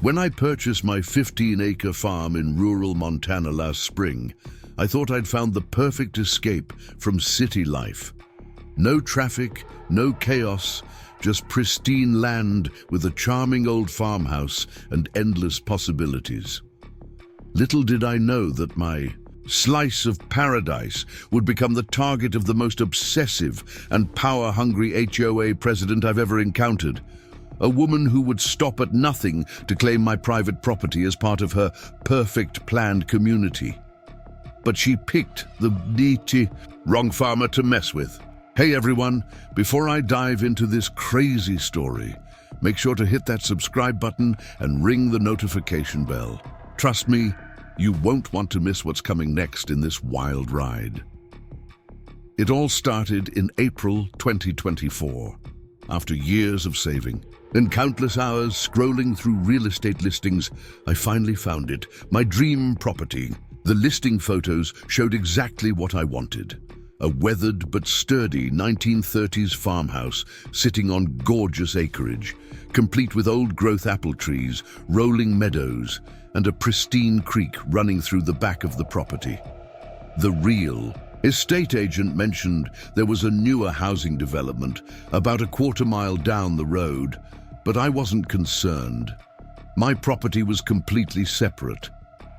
When I purchased my 15-acre farm in rural Montana last spring, I thought I'd found the perfect escape from city life. No traffic, no chaos, just pristine land with a charming old farmhouse and endless possibilities. Little did I know that my slice of paradise would become the target of the most obsessive and power-hungry HOA president I've ever encountered. A woman who would stop at nothing to claim my private property as part of her perfect planned community. But she picked the wrong farmer to mess with. Hey everyone, before I dive into this crazy story, make sure to hit that subscribe button and ring the notification bell. Trust me, you won't want to miss what's coming next in this wild ride. It all started in April 2024, after years of saving. In countless hours scrolling through real estate listings, I finally found it, my dream property. The listing photos showed exactly what I wanted. A weathered but sturdy 1930s farmhouse sitting on gorgeous acreage, complete with old-growth apple trees, rolling meadows, and a pristine creek running through the back of the property. The real estate agent mentioned there was a newer housing development about a quarter-mile down the road, but I wasn't concerned. My property was completely separate,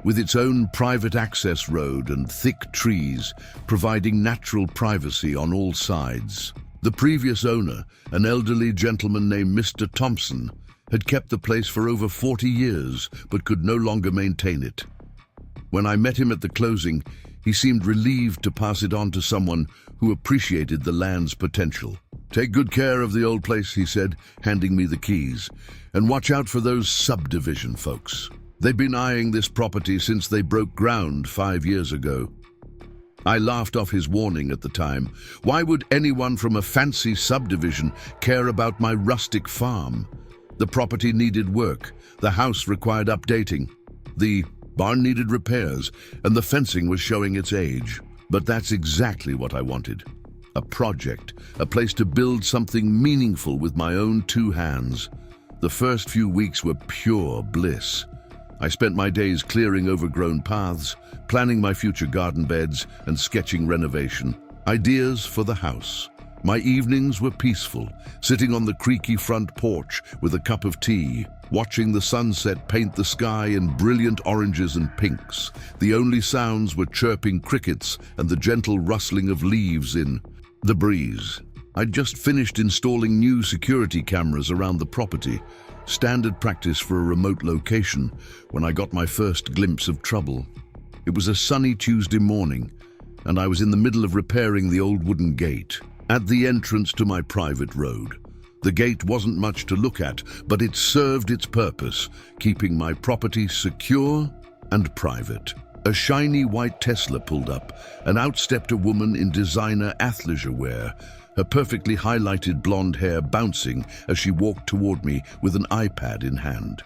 with its own private access road and thick trees, providing natural privacy on all sides. The previous owner, an elderly gentleman named Mr. Thompson, had kept the place for over 40 years, but could no longer maintain it. When I met him at the closing, he seemed relieved to pass it on to someone who appreciated the land's potential. "Take good care of the old place," he said, handing me the keys, "and watch out for those subdivision folks. They've been eyeing this property since they broke ground 5 years ago." I laughed off his warning at the time. Why would anyone from a fancy subdivision care about my rustic farm? The property needed work, the house required updating, the barn needed repairs, and the fencing was showing its age. But that's exactly what I wanted. A project, a place to build something meaningful with my own 2 hands. The first few weeks were pure bliss. I spent my days clearing overgrown paths, planning my future garden beds, and sketching renovation ideas for the house. My evenings were peaceful, sitting on the creaky front porch with a cup of tea, watching the sunset paint the sky in brilliant oranges and pinks. The only sounds were chirping crickets and the gentle rustling of leaves in the breeze. I'd just finished installing new security cameras around the property, standard practice for a remote location, when I got my first glimpse of trouble. It was a sunny Tuesday morning, and I was in the middle of repairing the old wooden gate at the entrance to my private road. The gate wasn't much to look at, but it served its purpose, keeping my property secure and private. A shiny white Tesla pulled up, and out stepped a woman in designer athleisure wear, her perfectly highlighted blonde hair bouncing as she walked toward me with an iPad in hand.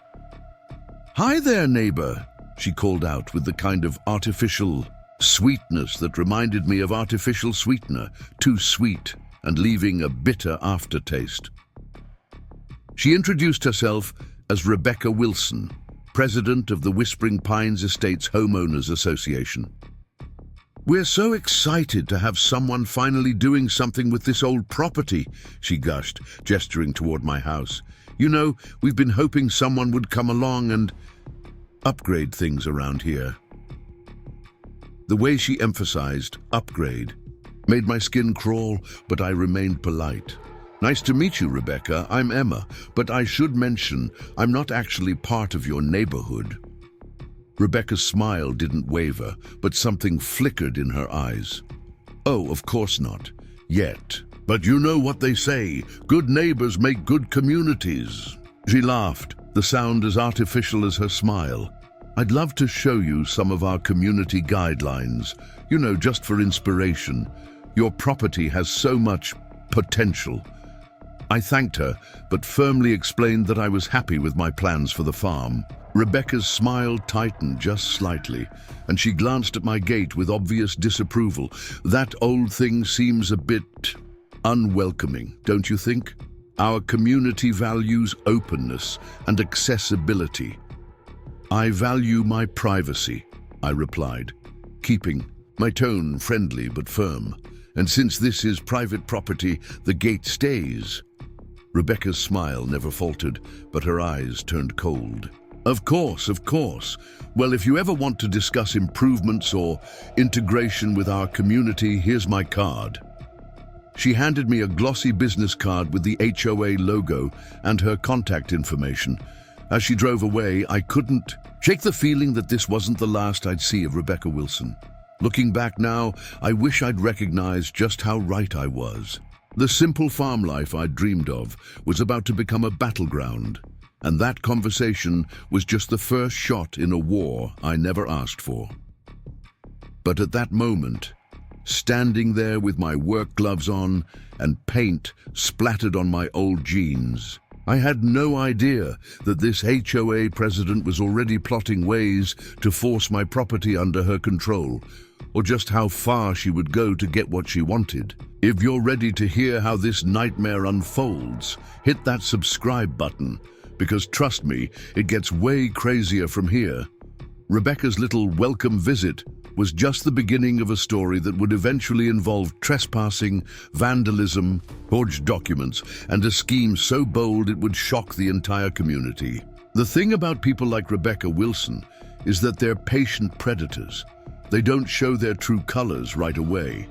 "Hi there, neighbor," she called out with the kind of artificial sweetness that reminded me of artificial sweetener, too sweet and leaving a bitter aftertaste. She introduced herself as Rebecca Wilson, president of the Whispering Pines Estates Homeowners Association. "We're so excited to have someone finally doing something with this old property," she gushed, gesturing toward my house. "You know, we've been hoping someone would come along and upgrade things around here." The way she emphasized upgrade made my skin crawl, but I remained polite. "Nice to meet you, Rebecca. I'm Emma, but I should mention I'm not actually part of your neighborhood." Rebecca's smile didn't waver, but something flickered in her eyes. "Oh, of course not. Yet. But you know what they say, good neighbors make good communities." She laughed, the sound as artificial as her smile. "I'd love to show you some of our community guidelines, you know, just for inspiration. Your property has so much potential." I thanked her, but firmly explained that I was happy with my plans for the farm. Rebecca's smile tightened just slightly, and she glanced at my gate with obvious disapproval. "That old thing seems a bit unwelcoming, don't you think? Our community values openness and accessibility. I value my privacy, I replied, keeping my tone friendly but firm. And since this is private property, the gate stays. Rebecca's smile never faltered, but her eyes turned cold. Of course, of course. Well, if you ever want to discuss improvements or integration with our community, here's my card. She handed me a glossy business card with the HOA logo and her contact information. As she drove away, I couldn't shake the feeling that this wasn't the last I'd see of Rebecca Wilson. Looking back now, I wish I'd recognized just how right I was. The simple farm life I'd dreamed of was about to become a battleground, and that conversation was just the first shot in a war I never asked for. But at that moment, standing there with my work gloves on and paint splattered on my old jeans, I had no idea that this HOA president was already plotting ways to force my property under her control, or just how far she would go to get what she wanted. If you're ready to hear how this nightmare unfolds, hit that subscribe button, because trust me, it gets way crazier from here. Rebecca's little welcome visit was just the beginning of a story that would eventually involve trespassing, vandalism, forged documents, and a scheme so bold it would shock the entire community. The thing about people like Rebecca Wilson is that they're patient predators. They don't show their true colors right away.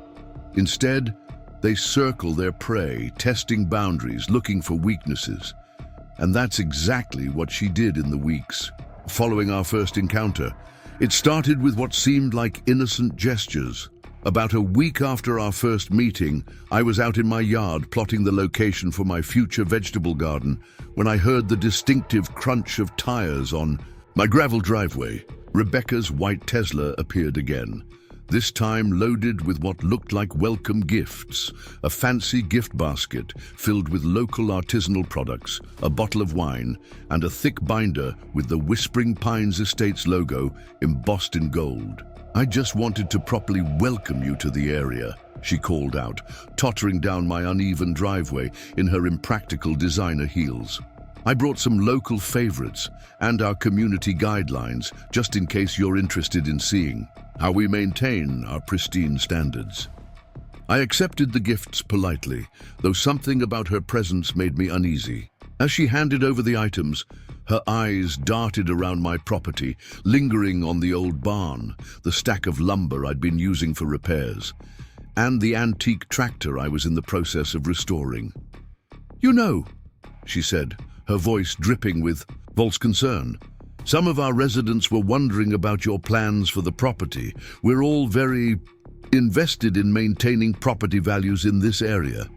Instead, they circle their prey, testing boundaries, looking for weaknesses. And that's exactly what she did in the weeks following our first encounter. It started with what seemed like innocent gestures. About a week after our first meeting, I was out in my yard plotting the location for my future vegetable garden when I heard the distinctive crunch of tires on my gravel driveway. Rebecca's white Tesla appeared again, this time loaded with what looked like welcome gifts, a fancy gift basket filled with local artisanal products, a bottle of wine, and a thick binder with the Whispering Pines Estates logo embossed in gold. I just wanted to properly welcome you to the area, she called out, tottering down my uneven driveway in her impractical designer heels. I brought some local favorites and our community guidelines, just in case you're interested in seeing how we maintain our pristine standards. I accepted the gifts politely, though something about her presence made me uneasy. As she handed over the items, her eyes darted around my property, lingering on the old barn, the stack of lumber I'd been using for repairs, and the antique tractor I was in the process of restoring. "You know," she said, her voice dripping with false concern, "some of our residents were wondering about your plans for the property. We're all very invested in maintaining property values in this area."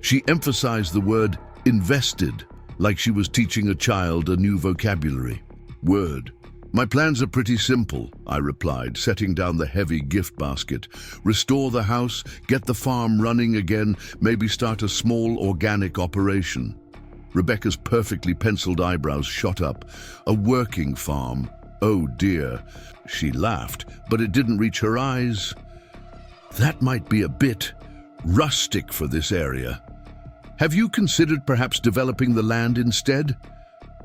She emphasized the word invested, like she was teaching a child a new vocabulary. Word. "My plans are pretty simple," I replied, setting down the heavy gift basket. "Restore the house, get the farm running again, maybe start a small organic operation." Rebecca's perfectly penciled eyebrows shot up. "A working farm? Oh dear." She laughed, but it didn't reach her eyes. "That might be a bit rustic for this area. Have you considered perhaps developing the land instead?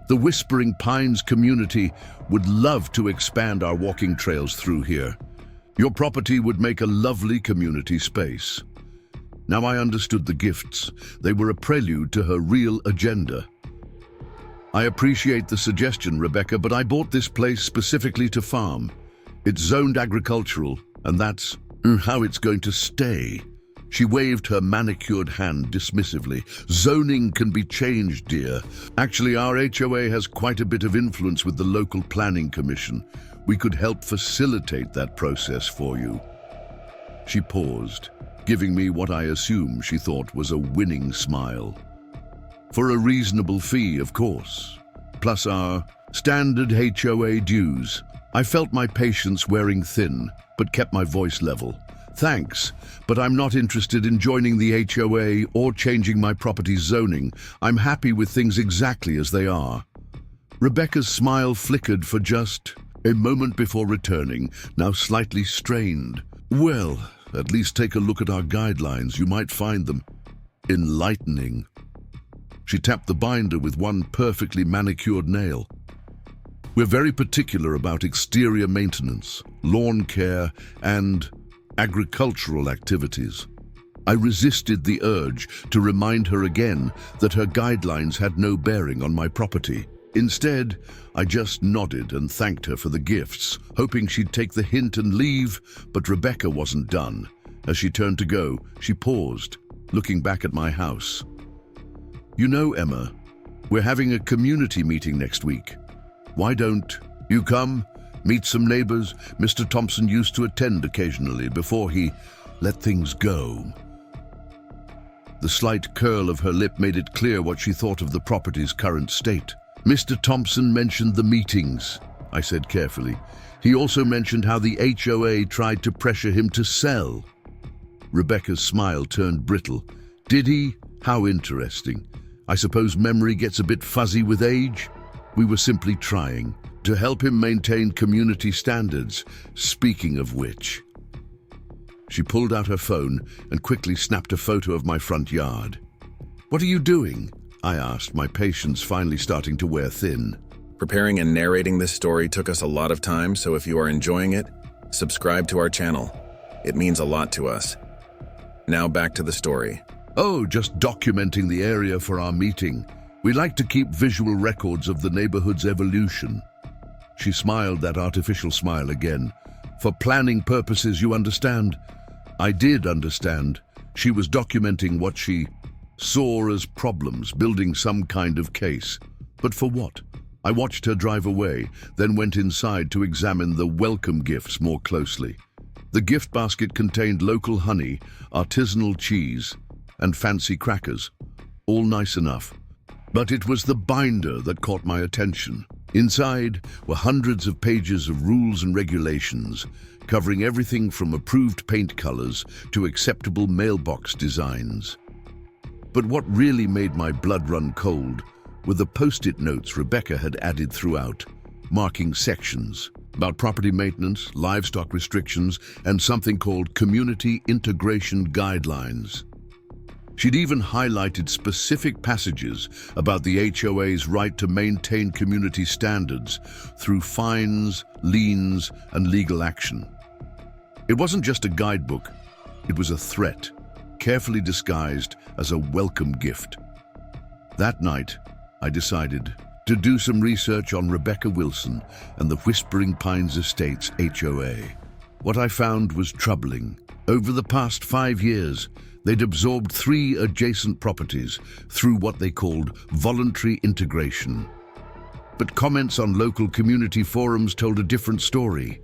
The Whispering Pines community would love to expand our walking trails through here. Your property would make a lovely community space." Now I understood the gifts. They were a prelude to her real agenda. "I appreciate the suggestion, Rebecca, but I bought this place specifically to farm. It's zoned agricultural, and that's how it's going to stay." She waved her manicured hand dismissively. "Zoning can be changed, dear. Actually, our HOA has quite a bit of influence with the local planning commission. We could help facilitate that process for you." She paused, giving me what I assume she thought was a winning smile. "For a reasonable fee, of course, plus our standard HOA dues." I felt my patience wearing thin, but kept my voice level. "Thanks, but I'm not interested in joining the HOA or changing my property's zoning. I'm happy with things exactly as they are." Rebecca's smile flickered for just a moment before returning, now slightly strained. "Well, at least take a look at our guidelines. You might find them enlightening." She tapped the binder with one perfectly manicured nail. We're very particular about exterior maintenance, lawn care, and agricultural activities. I resisted the urge to remind her again that her guidelines had no bearing on my property. Instead, I just nodded and thanked her for the gifts, hoping she'd take the hint and leave, but Rebecca wasn't done. As she turned to go, she paused, looking back at my house. "You know, Emma, we're having a community meeting next week. Why don't you come, meet some neighbors? Mr. Thompson used to attend occasionally before he let things go." The slight curl of her lip made it clear what she thought of the property's current state. "Mr. Thompson mentioned the meetings," I said carefully. "He also mentioned how the HOA tried to pressure him to sell." Rebecca's smile turned brittle. "Did he? How interesting. I suppose memory gets a bit fuzzy with age." "We were simply trying to help him maintain community standards. Speaking of which..." She pulled out her phone and quickly snapped a photo of my front yard. "What are you doing?" I asked, my patience finally starting to wear thin. Preparing and narrating this story took us a lot of time, so if you are enjoying it, subscribe to our channel. It means a lot to us. Now back to the story. "Oh, just documenting the area for our meeting. We like to keep visual records of the neighborhood's evolution." She smiled that artificial smile again. "For planning purposes, you understand?" I did understand. She was documenting what she saw as problems, building some kind of case. But for what? I watched her drive away, then went inside to examine the welcome gifts more closely. The gift basket contained local honey, artisanal cheese, and fancy crackers. All nice enough. But it was the binder that caught my attention. Inside were hundreds of pages of rules and regulations, covering everything from approved paint colors to acceptable mailbox designs. But what really made my blood run cold were the post-it notes Rebecca had added throughout, marking sections about property maintenance, livestock restrictions, and something called community integration guidelines. She'd even highlighted specific passages about the HOA's right to maintain community standards through fines, liens, and legal action. It wasn't just a guidebook, it was a threat, carefully disguised as a welcome gift. That night, I decided to do some research on Rebecca Wilson and the Whispering Pines Estates HOA. What I found was troubling. Over the past 5 years, they'd absorbed 3 adjacent properties through what they called voluntary integration. But comments on local community forums told a different story,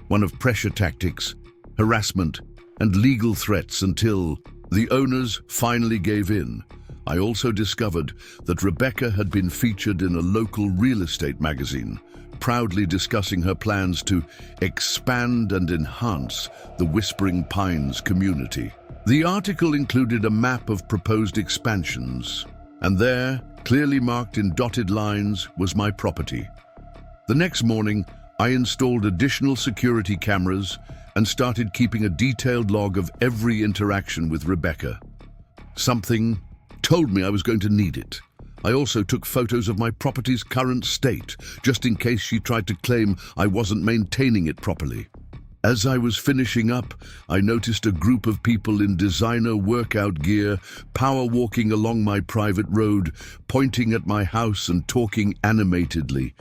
one of pressure tactics, harassment, and legal threats until the owners finally gave in. I also discovered that Rebecca had been featured in a local real estate magazine, proudly discussing her plans to expand and enhance the Whispering Pines community. The article included a map of proposed expansions, and there, clearly marked in dotted lines, was my property. The next morning, I installed additional security cameras and started keeping a detailed log of every interaction with Rebecca. Something told me I was going to need it. I also took photos of my property's current state, just in case she tried to claim I wasn't maintaining it properly. As I was finishing up, I noticed a group of people in designer workout gear power walking along my private road, pointing at my house and talking animatedly.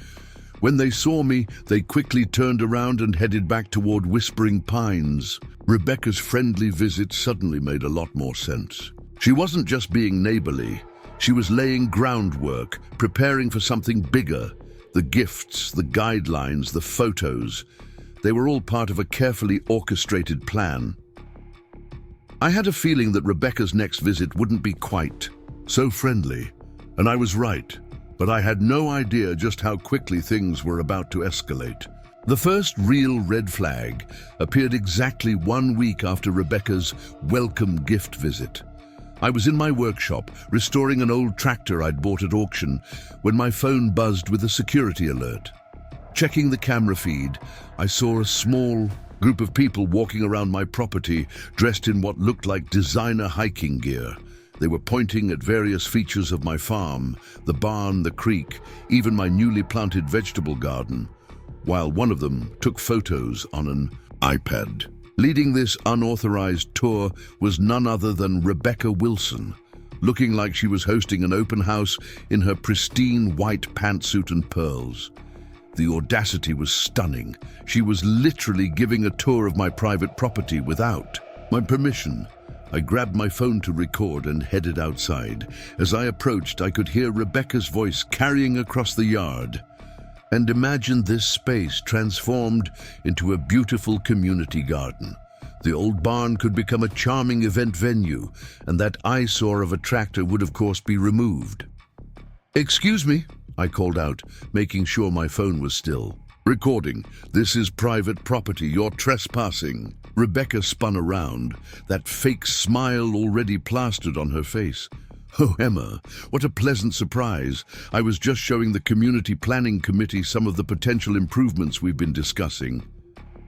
When they saw me, they quickly turned around and headed back toward Whispering Pines. Rebecca's friendly visit suddenly made a lot more sense. She wasn't just being neighborly. She was laying groundwork, preparing for something bigger. The gifts, the guidelines, the photos. They were all part of a carefully orchestrated plan. I had a feeling that Rebecca's next visit wouldn't be quite so friendly, and I was right, but I had no idea just how quickly things were about to escalate. The first real red flag appeared exactly 1 week after Rebecca's welcome gift visit. I was in my workshop, restoring an old tractor I'd bought at auction, when my phone buzzed with a security alert. Checking the camera feed, I saw a small group of people walking around my property, dressed in what looked like designer hiking gear. They were pointing at various features of my farm, the barn, the creek, even my newly planted vegetable garden, while one of them took photos on an iPad. Leading this unauthorized tour was none other than Rebecca Wilson, looking like she was hosting an open house in her pristine white pantsuit and pearls. The audacity was stunning. She was literally giving a tour of my private property without my permission. I grabbed my phone to record and headed outside. As I approached, I could hear Rebecca's voice carrying across the yard. And imagine this space transformed into a beautiful community garden. The old barn could become a charming event venue, and that eyesore of a tractor would of course be removed. "Excuse me," I called out, making sure my phone was still. "Recording. This is private property. You're trespassing." Rebecca spun around, that fake smile already plastered on her face. "Oh, Emma, what a pleasant surprise. I was just showing the Community Planning Committee some of the potential improvements we've been discussing."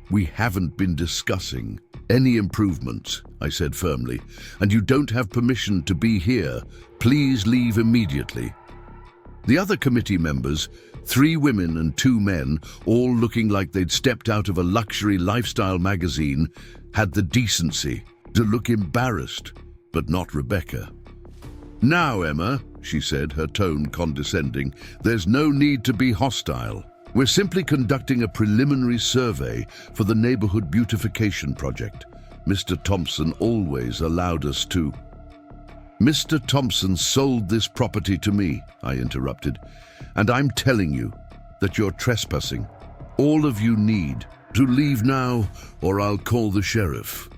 "We haven't been discussing any improvements," I said firmly, "and you don't have permission to be here. Please leave immediately." The other committee members, 3 women and 2 men, all looking like they'd stepped out of a luxury lifestyle magazine, had the decency to look embarrassed, but not Rebecca. "Now, Emma," she said, her tone condescending, "there's no need to be hostile. We're simply conducting a preliminary survey for the neighborhood beautification project. Mr. Thompson always allowed us to." "Mr. Thompson sold this property to me," I interrupted, "and I'm telling you that you're trespassing. All of you need to leave now, or I'll call the sheriff."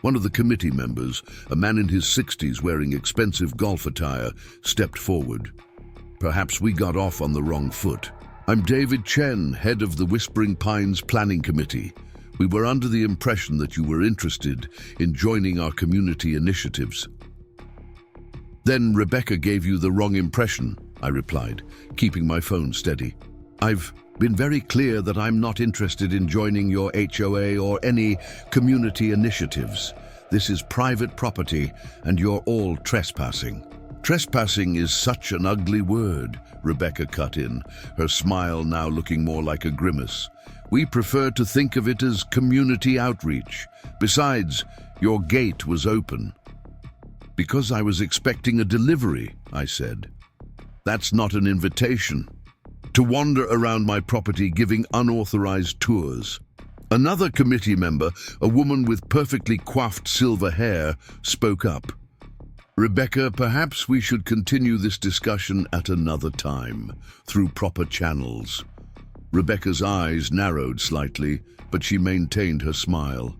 One of the committee members, a man in his 60s wearing expensive golf attire, stepped forward. "Perhaps we got off on the wrong foot. I'm David Chen, head of the Whispering Pines Planning Committee. We were under the impression that you were interested in joining our community initiatives." "Then Rebecca gave you the wrong impression," I replied, keeping my phone steady. "I've been very clear that I'm not interested in joining your HOA or any community initiatives. This is private property and you're all trespassing." "Trespassing is such an ugly word," Rebecca cut in, her smile now looking more like a grimace. "We prefer to think of it as community outreach. Besides, your gate was open." "Because I was expecting a delivery," I said. "That's not an invitation. To wander around my property giving unauthorized tours." Another committee member, a woman with perfectly coiffed silver hair, spoke up. "Rebecca, perhaps we should continue this discussion at another time, through proper channels." Rebecca's eyes narrowed slightly, but she maintained her smile.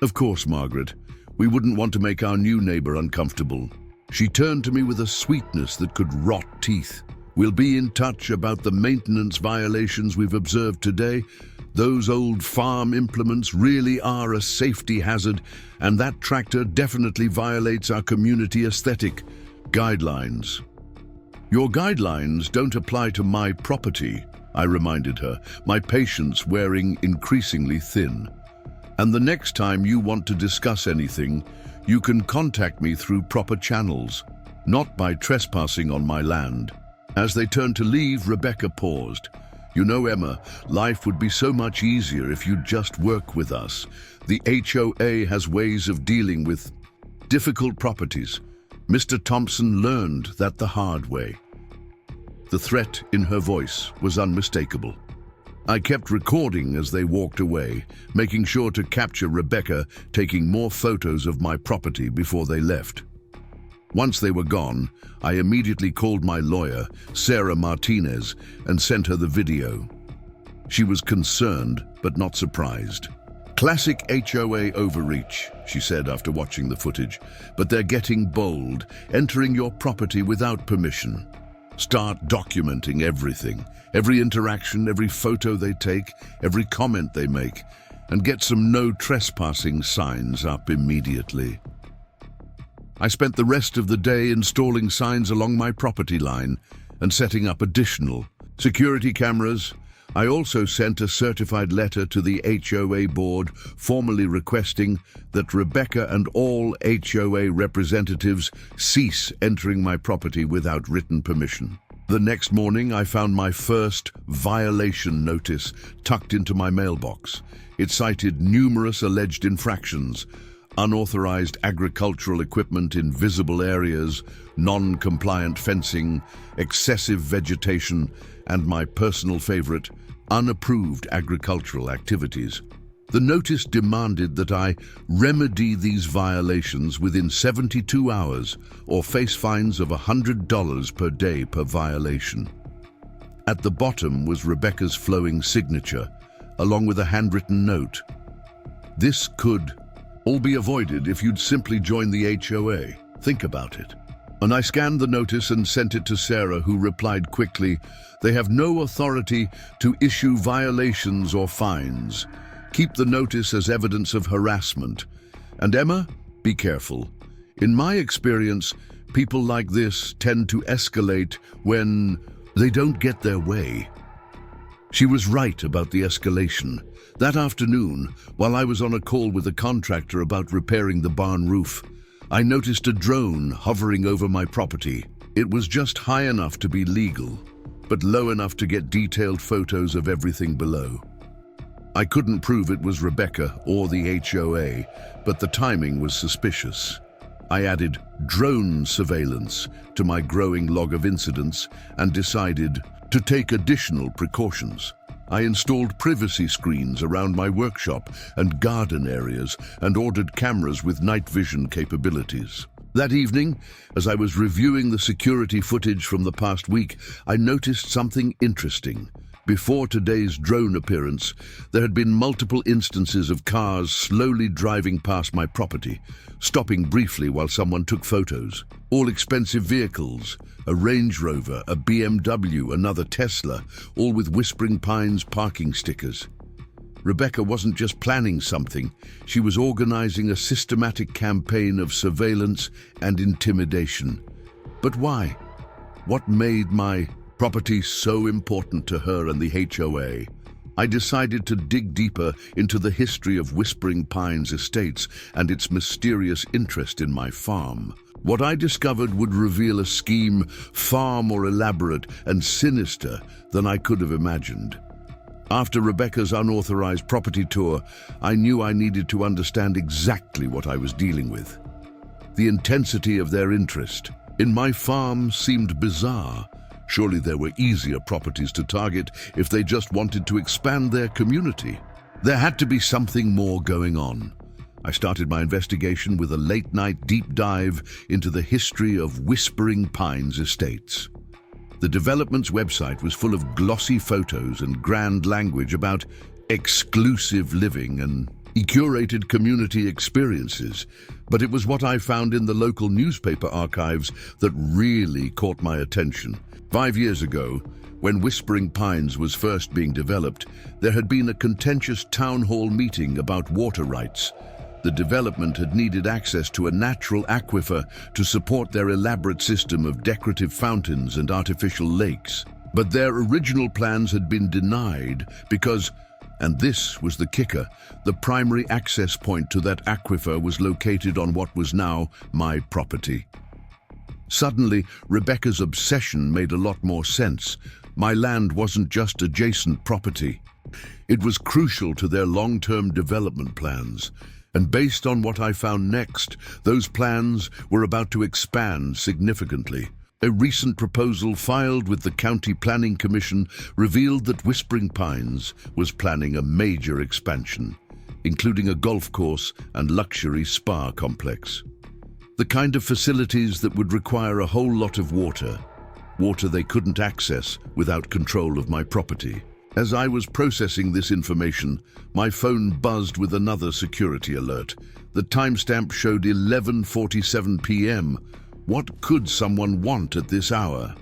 "Of course, Margaret. We wouldn't want to make our new neighbor uncomfortable." She turned to me with a sweetness that could rot teeth. "We'll be in touch about the maintenance violations we've observed today. Those old farm implements really are a safety hazard, and that tractor definitely violates our community aesthetic guidelines." "Your guidelines don't apply to my property," I reminded her, my patience wearing increasingly thin. "And the next time you want to discuss anything, you can contact me through proper channels, not by trespassing on my land." As they turned to leave, Rebecca paused. "You know, Emma, life would be so much easier if you'd just work with us. The HOA has ways of dealing with difficult properties. Mr. Thompson learned that the hard way." The threat in her voice was unmistakable. I kept recording as they walked away, making sure to capture Rebecca taking more photos of my property before they left. Once they were gone, I immediately called my lawyer, Sarah Martinez, and sent her the video. She was concerned, but not surprised. "Classic HOA overreach," she said after watching the footage, "but they're getting bold, entering your property without permission. Start documenting everything, every interaction, every photo they take, every comment they make, and get some no trespassing signs up immediately." I spent the rest of the day installing signs along my property line and setting up additional security cameras, I also sent a certified letter to the HOA board formally requesting that Rebecca and all HOA representatives cease entering my property without written permission. The next morning, I found my first violation notice tucked into my mailbox. It cited numerous alleged infractions: unauthorized agricultural equipment in visible areas, non-compliant fencing, excessive vegetation, and my personal favorite, unapproved agricultural activities. The notice demanded that I remedy these violations within 72 hours or face fines of $100 per day per violation. At the bottom was Rebecca's flowing signature, along with a handwritten note. This could all be avoided if you'd simply join the HOA. Think about it. And I scanned the notice and sent it to Sarah, who replied quickly, "They have no authority to issue violations or fines. Keep the notice as evidence of harassment. And Emma, be careful. In my experience, people like this tend to escalate when they don't get their way." She was right about the escalation. That afternoon, while I was on a call with a contractor about repairing the barn roof, I noticed a drone hovering over my property. It was just high enough to be legal, but low enough to get detailed photos of everything below. I couldn't prove it was Rebecca or the HOA, but the timing was suspicious. I added drone surveillance to my growing log of incidents and decided to take additional precautions. I installed privacy screens around my workshop and garden areas and ordered cameras with night vision capabilities. That evening, as I was reviewing the security footage from the past week, I noticed something interesting. Before today's drone appearance, there had been multiple instances of cars slowly driving past my property, stopping briefly while someone took photos. All expensive vehicles, a Range Rover, a BMW, another Tesla, all with Whispering Pines parking stickers. Rebecca wasn't just planning something, she was organizing a systematic campaign of surveillance and intimidation. But why? What made my property so important to her and the HOA? I decided to dig deeper into the history of Whispering Pines Estates and its mysterious interest in my farm. What I discovered would reveal a scheme far more elaborate and sinister than I could have imagined. After Rebecca's unauthorized property tour, I knew I needed to understand exactly what I was dealing with. The intensity of their interest in my farm seemed bizarre. Surely there were easier properties to target if they just wanted to expand their community. There had to be something more going on. I started my investigation with a late-night deep dive into the history of Whispering Pines Estates. The development's website was full of glossy photos and grand language about exclusive living and curated community experiences, but it was what I found in the local newspaper archives that really caught my attention. 5 years ago, when Whispering Pines was first being developed, there had been a contentious town hall meeting about water rights. The development had needed access to a natural aquifer to support their elaborate system of decorative fountains and artificial lakes. But their original plans had been denied because, and this was the kicker, the primary access point to that aquifer was located on what was now my property. Suddenly, Rebecca's obsession made a lot more sense. My land wasn't just adjacent property. It was crucial to their long-term development plans. And based on what I found next, those plans were about to expand significantly. A recent proposal filed with the County Planning Commission revealed that Whispering Pines was planning a major expansion, including a golf course and luxury spa complex. The kind of facilities that would require a whole lot of water they couldn't access without control of my property. As I was processing this information, my phone buzzed with another security alert. The timestamp showed 11:47 p.m. What could someone want at this hour?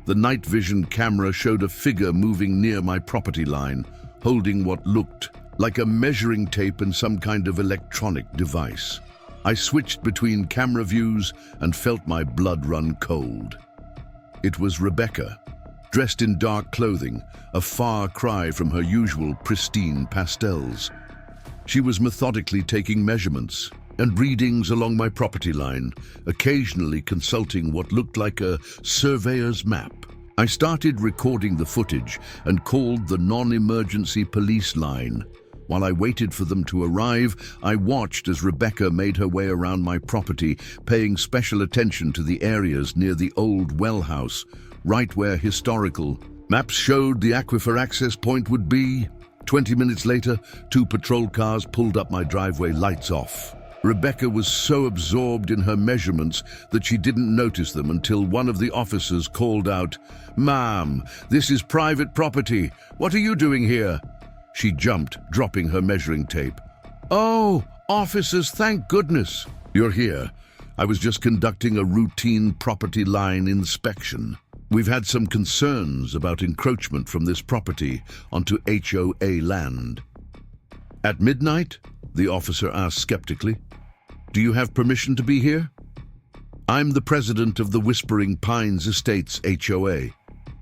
The night vision camera showed a figure moving near my property line, holding what looked like a measuring tape and some kind of electronic device. I switched between camera views and felt my blood run cold. It was Rebecca. dressed in dark clothing, a far cry from her usual pristine pastels. She was methodically taking measurements and readings along my property line, occasionally consulting what looked like a surveyor's map. I started recording the footage and called the non-emergency police line. While I waited for them to arrive, I watched as Rebecca made her way around my property, paying special attention to the areas near the old well house, right where historical maps showed the aquifer access point would be. 20 minutes later, 2 patrol cars pulled up my driveway, lights off. Rebecca was so absorbed in her measurements that she didn't notice them until one of the officers called out, "Ma'am, this is private property. What are you doing here?" She jumped, dropping her measuring tape. "Oh, officers, thank goodness you're here. I was just conducting a routine property line inspection. We've had some concerns about encroachment from this property onto HOA land." "At midnight?" the officer asked skeptically. "Do you have permission to be here?" "I'm the president of the Whispering Pines Estates HOA,"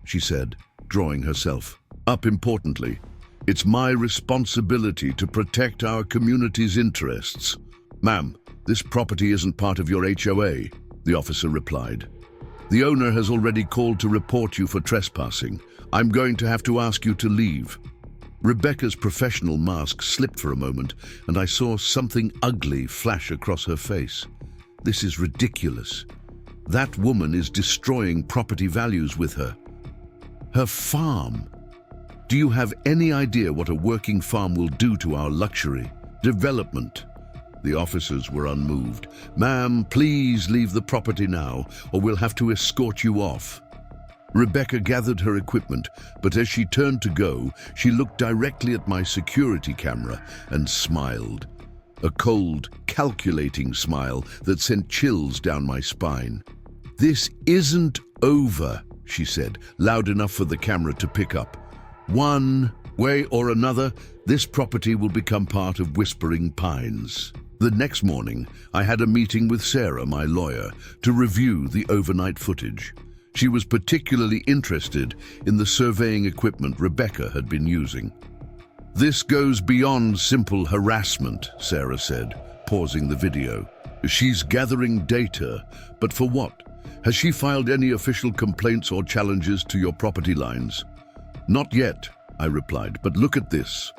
she said, drawing herself up importantly. "It's my responsibility to protect our community's interests." "Ma'am, this property isn't part of your HOA," the officer replied. "The owner has already called to report you for trespassing. I'm going to have to ask you to leave." Rebecca's professional mask slipped for a moment, and I saw something ugly flash across her face. "This is ridiculous. That woman is destroying property values with her. Her farm. Do you have any idea what a working farm will do to our luxury development?" The officers were unmoved. "Ma'am, please leave the property now, or we'll have to escort you off." Rebecca gathered her equipment, but as she turned to go, she looked directly at my security camera and smiled. A cold, calculating smile that sent chills down my spine. "This isn't over," she said, loud enough for the camera to pick up. "One way or another, this property will become part of Whispering Pines." The next morning, I had a meeting with Sarah, my lawyer, to review the overnight footage. She was particularly interested in the surveying equipment Rebecca had been using. "This goes beyond simple harassment," Sarah said, pausing the video. "She's gathering data, but for what? Has she filed any official complaints or challenges to your property lines?" "Not yet," I replied, "but look at this."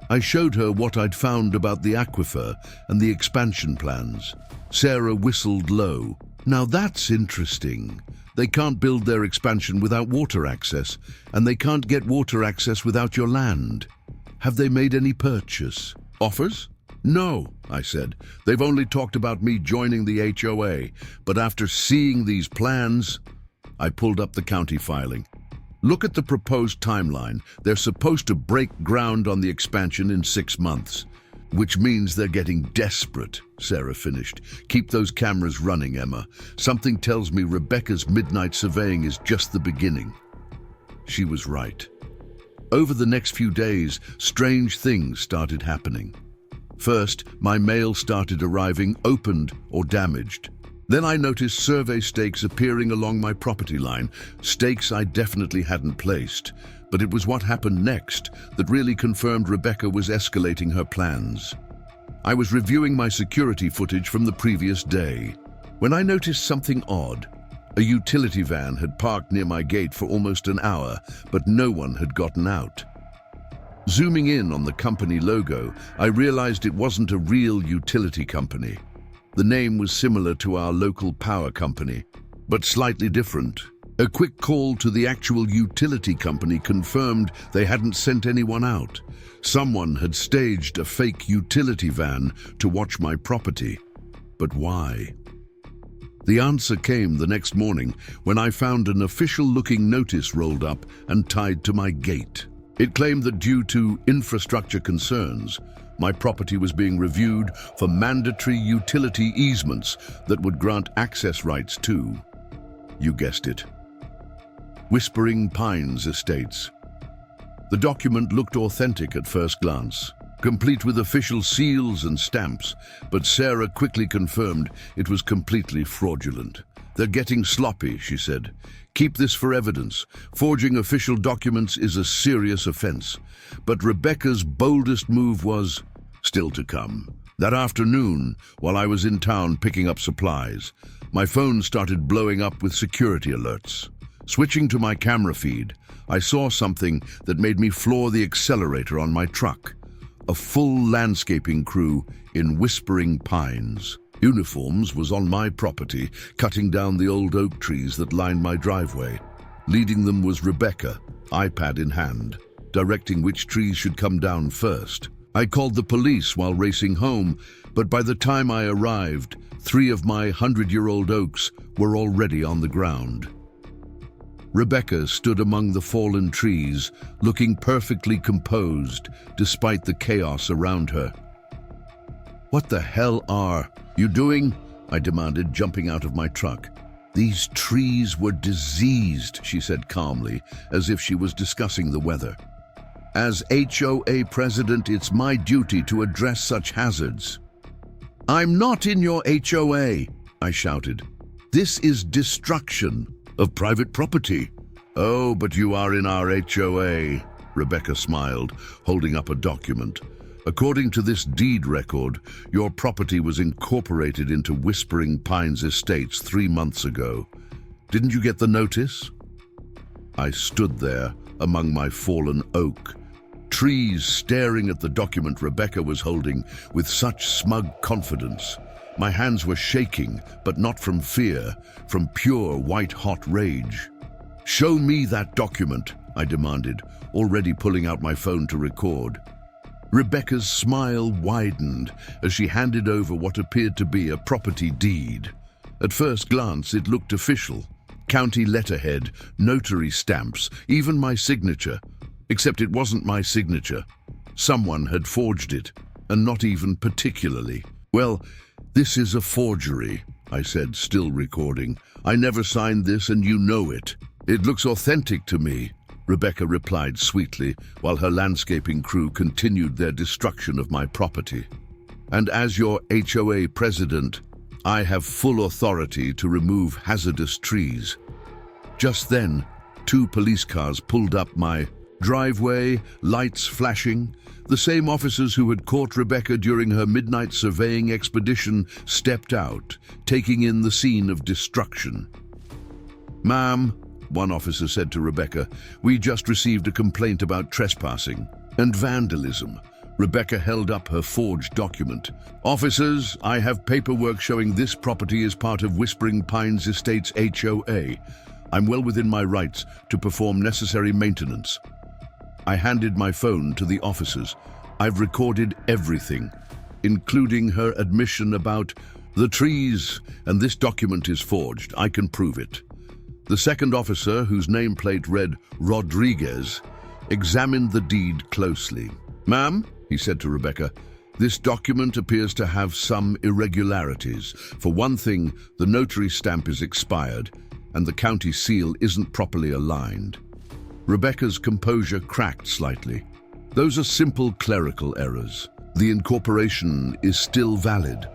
I showed her what I'd found about the aquifer and the expansion plans. Sarah whistled low. "Now that's interesting. They can't build their expansion without water access, and they can't get water access without your land. Have they made any purchase offers?" "No," I said. "They've only talked about me joining the HOA, but after seeing these plans..." I pulled up the county filing. "Look at the proposed timeline. They're supposed to break ground on the expansion in 6 months. Which means they're getting desperate," Sarah finished. "Keep those cameras running, Emma. Something tells me Rebecca's midnight surveying is just the beginning." She was right. Over the next few days, strange things started happening. First, my mail started arriving opened or damaged. Then I noticed survey stakes appearing along my property line, stakes I definitely hadn't placed. But it was what happened next that really confirmed Rebecca was escalating her plans. I was reviewing my security footage from the previous day when I noticed something odd. A utility van had parked near my gate for almost an hour, but no one had gotten out. Zooming in on the company logo, I realized it wasn't a real utility company. The name was similar to our local power company, but slightly different. A quick call to the actual utility company confirmed they hadn't sent anyone out. Someone had staged a fake utility van to watch my property. But why? The answer came the next morning when I found an official-looking notice rolled up and tied to my gate. It claimed that due to infrastructure concerns, my property was being reviewed for mandatory utility easements that would grant access rights to, you guessed it, Whispering Pines Estates. The document looked authentic at first glance, complete with official seals and stamps, but Sarah quickly confirmed it was completely fraudulent. "They're getting sloppy," she said. Keep this for evidence. Forging official documents is a serious offense. But Rebecca's boldest move was still to come. That afternoon, while I was in town picking up supplies, my phone started blowing up with security alerts. Switching to my camera feed, I saw something that made me floor the accelerator on my truck. A full landscaping crew in Whispering Pines. Uniforms was on my property, cutting down the old oak trees that lined my driveway. Leading them was Rebecca, iPad in hand, directing which trees should come down first. I called the police while racing home, but by the time I arrived, 3 of my 100-year-old oaks were already on the ground. Rebecca stood among the fallen trees, looking perfectly composed despite the chaos around her. "What the hell are you doing?" I demanded, jumping out of my truck. "These trees were diseased," she said calmly, as if she was discussing the weather. "As HOA president, it's my duty to address such hazards." "I'm not in your HOA," I shouted. "This is destruction of private property." "Oh, but you are in our HOA," Rebecca smiled, holding up a document. "According to this deed record, your property was incorporated into Whispering Pines Estates 3 months ago. Didn't you get the notice?" I stood there among my fallen oak, trees staring at the document Rebecca was holding with such smug confidence. My hands were shaking, but not from fear, from pure white-hot rage. "Show me that document," I demanded, already pulling out my phone to record. Rebecca's smile widened as she handed over what appeared to be a property deed. At first glance, it looked official. County letterhead, notary stamps, even my signature. Except it wasn't my signature. Someone had forged it, and not even particularly. "Well, this is a forgery," I said, still recording. "I never signed this, and you know it." "It looks authentic to me," Rebecca replied sweetly, while her landscaping crew continued their destruction of my property. "And as your HOA president, I have full authority to remove hazardous trees." Just then, 2 police cars pulled up my driveway, lights flashing. The same officers who had caught Rebecca during her midnight surveying expedition stepped out, taking in the scene of destruction. "Ma'am," one officer said to Rebecca, "we just received a complaint about trespassing and vandalism." Rebecca held up her forged document. "Officers, I have paperwork showing this property is part of Whispering Pines Estates HOA. I'm well within my rights to perform necessary maintenance." I handed my phone to the officers. "I've recorded everything, including her admission about the trees, and this document is forged. I can prove it." The second officer, whose nameplate read Rodriguez, examined the deed closely. "Ma'am," he said to Rebecca, "this document appears to have some irregularities. For one thing, the notary stamp is expired, and the county seal isn't properly aligned." Rebecca's composure cracked slightly. "Those are simple clerical errors. The incorporation is still valid."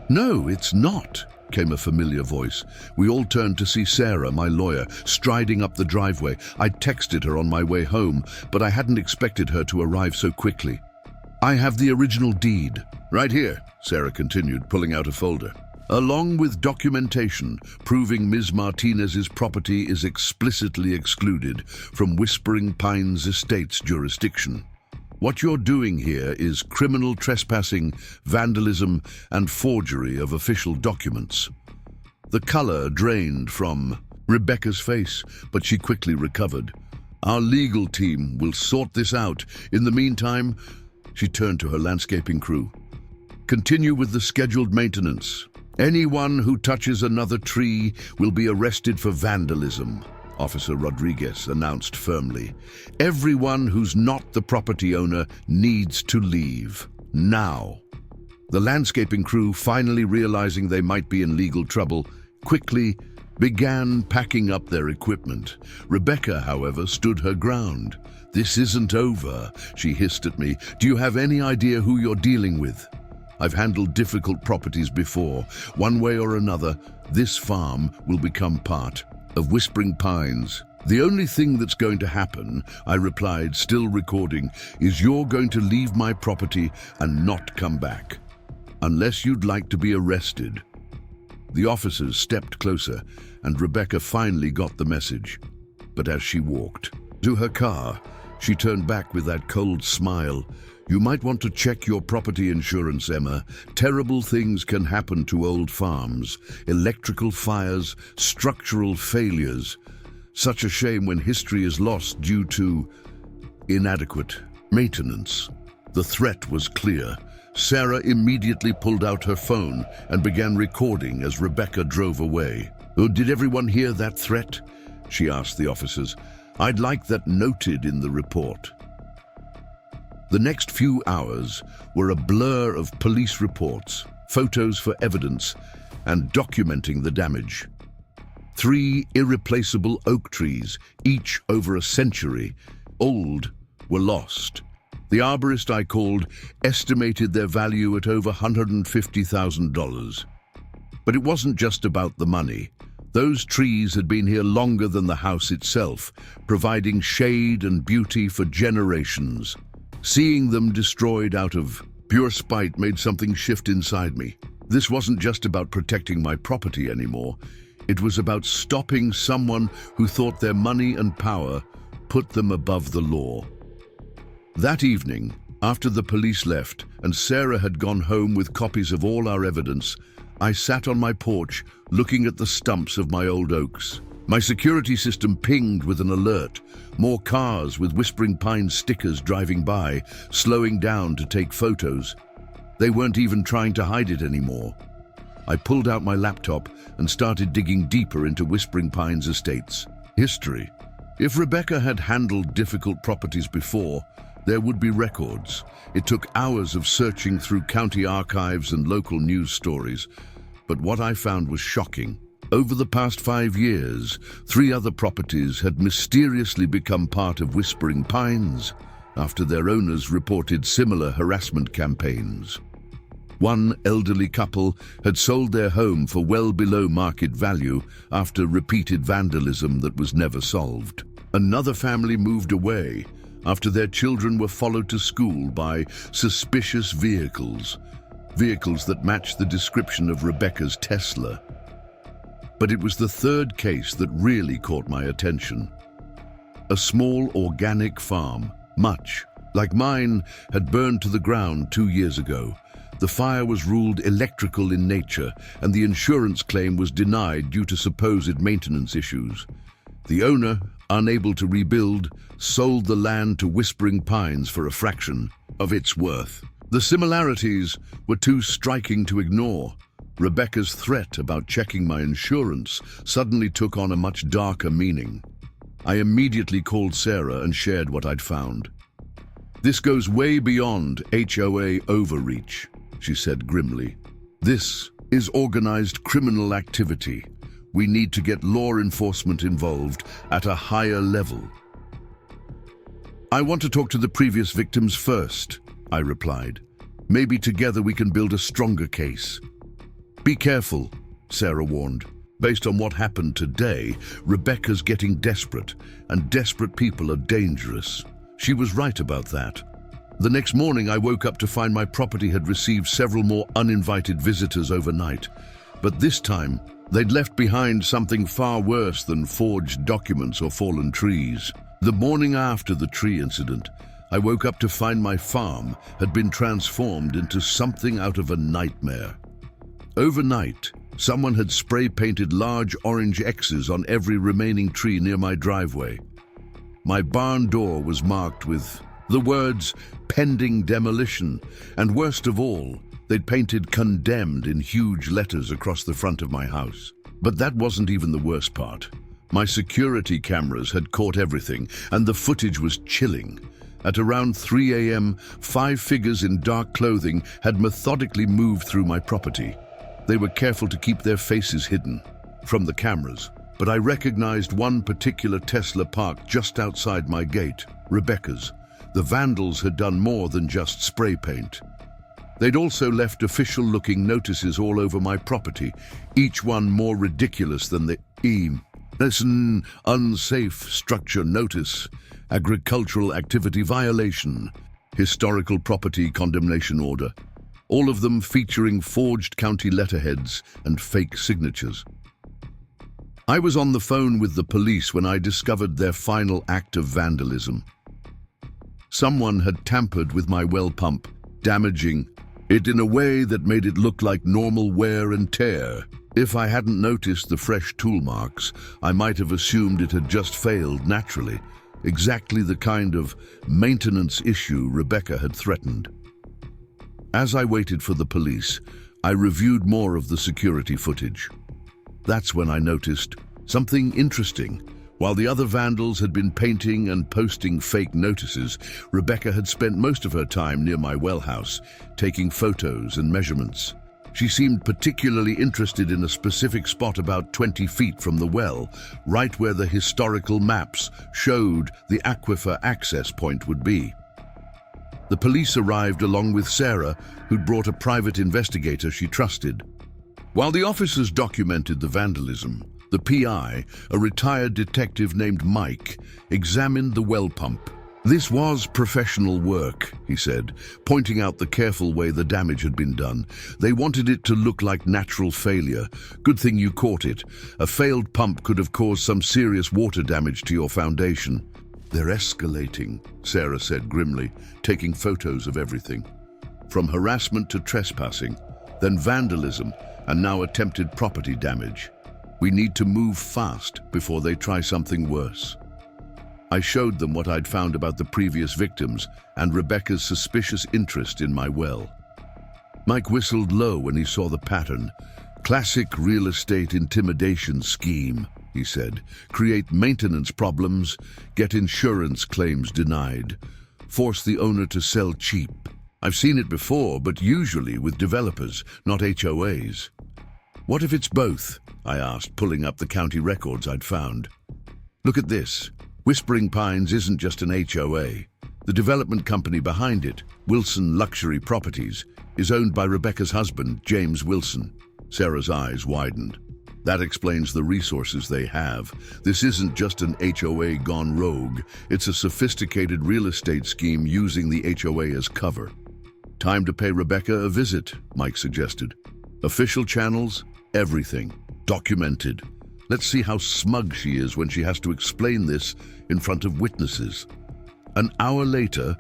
"No, it's not," came a familiar voice. We all turned to see Sarah, my lawyer, striding up the driveway. I texted her on my way home, but I hadn't expected her to arrive so quickly. "I have the original deed." "Right here," Sarah continued, pulling out a folder. "Along with documentation proving Ms. Martinez's property is explicitly excluded from Whispering Pines Estates jurisdiction. What you're doing here is criminal trespassing, vandalism, and forgery of official documents." The color drained from Rebecca's face, but she quickly recovered. "Our legal team will sort this out. In the meantime," she turned to her landscaping crew, "continue with the scheduled maintenance. Anyone who touches another tree will be arrested for vandalism," Officer Rodriguez announced firmly. "Everyone who's not the property owner needs to leave. Now." The landscaping crew, finally realizing they might be in legal trouble, quickly began packing up their equipment. Rebecca, however, stood her ground. "This isn't over," she hissed at me. "Do you have any idea who you're dealing with? I've handled difficult properties before. One way or another, this farm will become part of Whispering Pines. The only thing that's going to happen, I replied, still recording, is you're going to leave my property and not come back. Unless you'd like to be arrested. The officers stepped closer, and Rebecca finally got the message. But as she walked to her car, she turned back with that cold smile. You might want to check your property insurance, Emma. Terrible things can happen to old farms. Electrical fires, structural failures. Such a shame when history is lost due to inadequate maintenance. The threat was clear. Sarah immediately pulled out her phone and began recording as Rebecca drove away. Oh, did everyone hear that threat? She asked the officers. I'd like that noted in the report. The next few hours were a blur of police reports, photos for evidence, and documenting the damage. 3 irreplaceable oak trees, each over a century old, were lost. The arborist I called estimated their value at over $150,000. But it wasn't just about the money. Those trees had been here longer than the house itself, providing shade and beauty for generations. Seeing them destroyed out of pure spite made something shift inside me. This wasn't just about protecting my property anymore. It was about stopping someone who thought their money and power put them above the law. That evening, after the police left and Sarah had gone home with copies of all our evidence, I sat on my porch looking at the stumps of my old oaks. My security system pinged with an alert. More cars with Whispering Pines stickers driving by, slowing down to take photos. They weren't even trying to hide it anymore. I pulled out my laptop and started digging deeper into Whispering Pines estates. History. If Rebecca had handled difficult properties before, there would be records. It took hours of searching through county archives and local news stories. But what I found was shocking. Over the past 5 years, 3 other properties had mysteriously become part of Whispering Pines after their owners reported similar harassment campaigns. One elderly couple had sold their home for well below market value after repeated vandalism that was never solved. Another family moved away after their children were followed to school by suspicious vehicles that matched the description of Rebecca's Tesla. But it was the third case that really caught my attention. A small organic farm, much like mine, had burned to the ground 2 years ago. The fire was ruled electrical in nature, and the insurance claim was denied due to supposed maintenance issues. The owner, unable to rebuild, sold the land to Whispering Pines for a fraction of its worth. The similarities were too striking to ignore. Rebecca's threat about checking my insurance suddenly took on a much darker meaning. I immediately called Sarah and shared what I'd found. This goes way beyond HOA overreach, she said grimly. This is organized criminal activity. We need to get law enforcement involved at a higher level. I want to talk to the previous victims first, I replied. Maybe together we can build a stronger case. Be careful, Sarah warned. Based on what happened today, Rebecca's getting desperate, and desperate people are dangerous. She was right about that. The next morning, I woke up to find my property had received several more uninvited visitors overnight. But this time, they'd left behind something far worse than forged documents or fallen trees. The morning after the tree incident, I woke up to find my farm had been transformed into something out of a nightmare. Overnight, someone had spray-painted large orange X's on every remaining tree near my driveway. My barn door was marked with the words, "Pending demolition," and worst of all, they'd painted "Condemned" in huge letters across the front of my house. But that wasn't even the worst part. My security cameras had caught everything, and the footage was chilling. At around 3 a.m., 5 figures in dark clothing had methodically moved through my property. They were careful to keep their faces hidden from the cameras, but I recognized one particular Tesla parked just outside my gate, Rebecca's. The vandals had done more than just spray paint. They'd also left official-looking notices all over my property, each one more ridiculous than the Listen, unsafe structure notice, agricultural activity violation, historical property condemnation order. All of them featuring forged county letterheads and fake signatures. I was on the phone with the police when I discovered their final act of vandalism. Someone had tampered with my well pump, damaging it in a way that made it look like normal wear and tear. If I hadn't noticed the fresh tool marks, I might have assumed it had just failed naturally, exactly the kind of maintenance issue Rebecca had threatened. As I waited for the police, I reviewed more of the security footage. That's when I noticed something interesting. While the other vandals had been painting and posting fake notices, Rebecca had spent most of her time near my well house, taking photos and measurements. She seemed particularly interested in a specific spot about 20 feet from the well, right where the historical maps showed the aquifer access point would be. The police arrived along with Sarah, who'd brought a private investigator she trusted. While the officers documented the vandalism, the PI, a retired detective named Mike, examined the well pump. This was professional work, he said, pointing out the careful way the damage had been done. They wanted it to look like natural failure. Good thing you caught it. A failed pump could have caused some serious water damage to your foundation. They're escalating, Sarah said grimly, taking photos of everything. From harassment to trespassing, then vandalism, and now attempted property damage. We need to move fast before they try something worse. I showed them what I'd found about the previous victims and Rebecca's suspicious interest in my well. Mike whistled low when he saw the pattern. Classic real estate intimidation scheme, he said. Create maintenance problems, get insurance claims denied, force the owner to sell cheap. I've seen it before, but usually with developers, not HOAs. What if it's both? I asked, pulling up the county records I'd found. Look at this. Whispering Pines isn't just an HOA. The development company behind it, Wilson Luxury Properties, is owned by Rebecca's husband, James Wilson. Sarah's eyes widened. That explains the resources they have. This isn't just an HOA gone rogue. It's a sophisticated real estate scheme using the HOA as cover. Time to pay Rebecca a visit, Mike suggested. Official channels, everything. Documented. Let's see how smug she is when she has to explain this in front of witnesses. An hour later,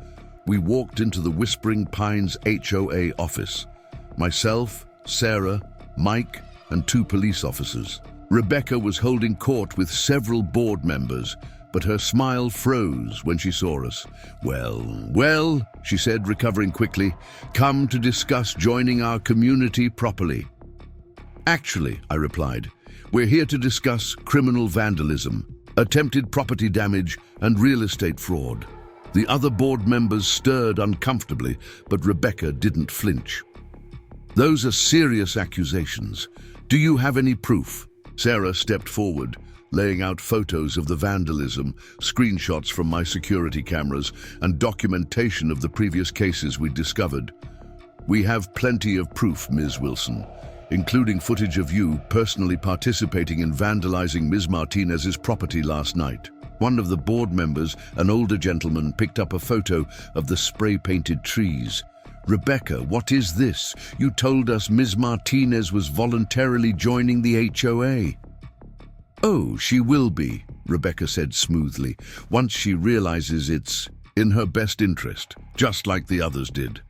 we walked into the Whispering Pines HOA office. Myself, Sarah, Mike, and 2 police officers. Rebecca was holding court with several board members, but her smile froze when she saw us. Well, she said, recovering quickly, come to discuss joining our community properly. Actually, I replied, we're here to discuss criminal vandalism, attempted property damage, and real estate fraud. The other board members stirred uncomfortably, but Rebecca didn't flinch. Those are serious accusations. Do you have any proof? Sarah stepped forward, laying out photos of the vandalism, screenshots from my security cameras, and documentation of the previous cases we'd discovered. We have plenty of proof, Ms. Wilson, including footage of you personally participating in vandalizing Ms. Martinez's property last night. One of the board members, an older gentleman, picked up a photo of the spray-painted trees. Rebecca, what is this? You told us Ms. Martinez was voluntarily joining the HOA. Oh, she will be, Rebecca said smoothly, once she realizes it's in her best interest, just like the others did.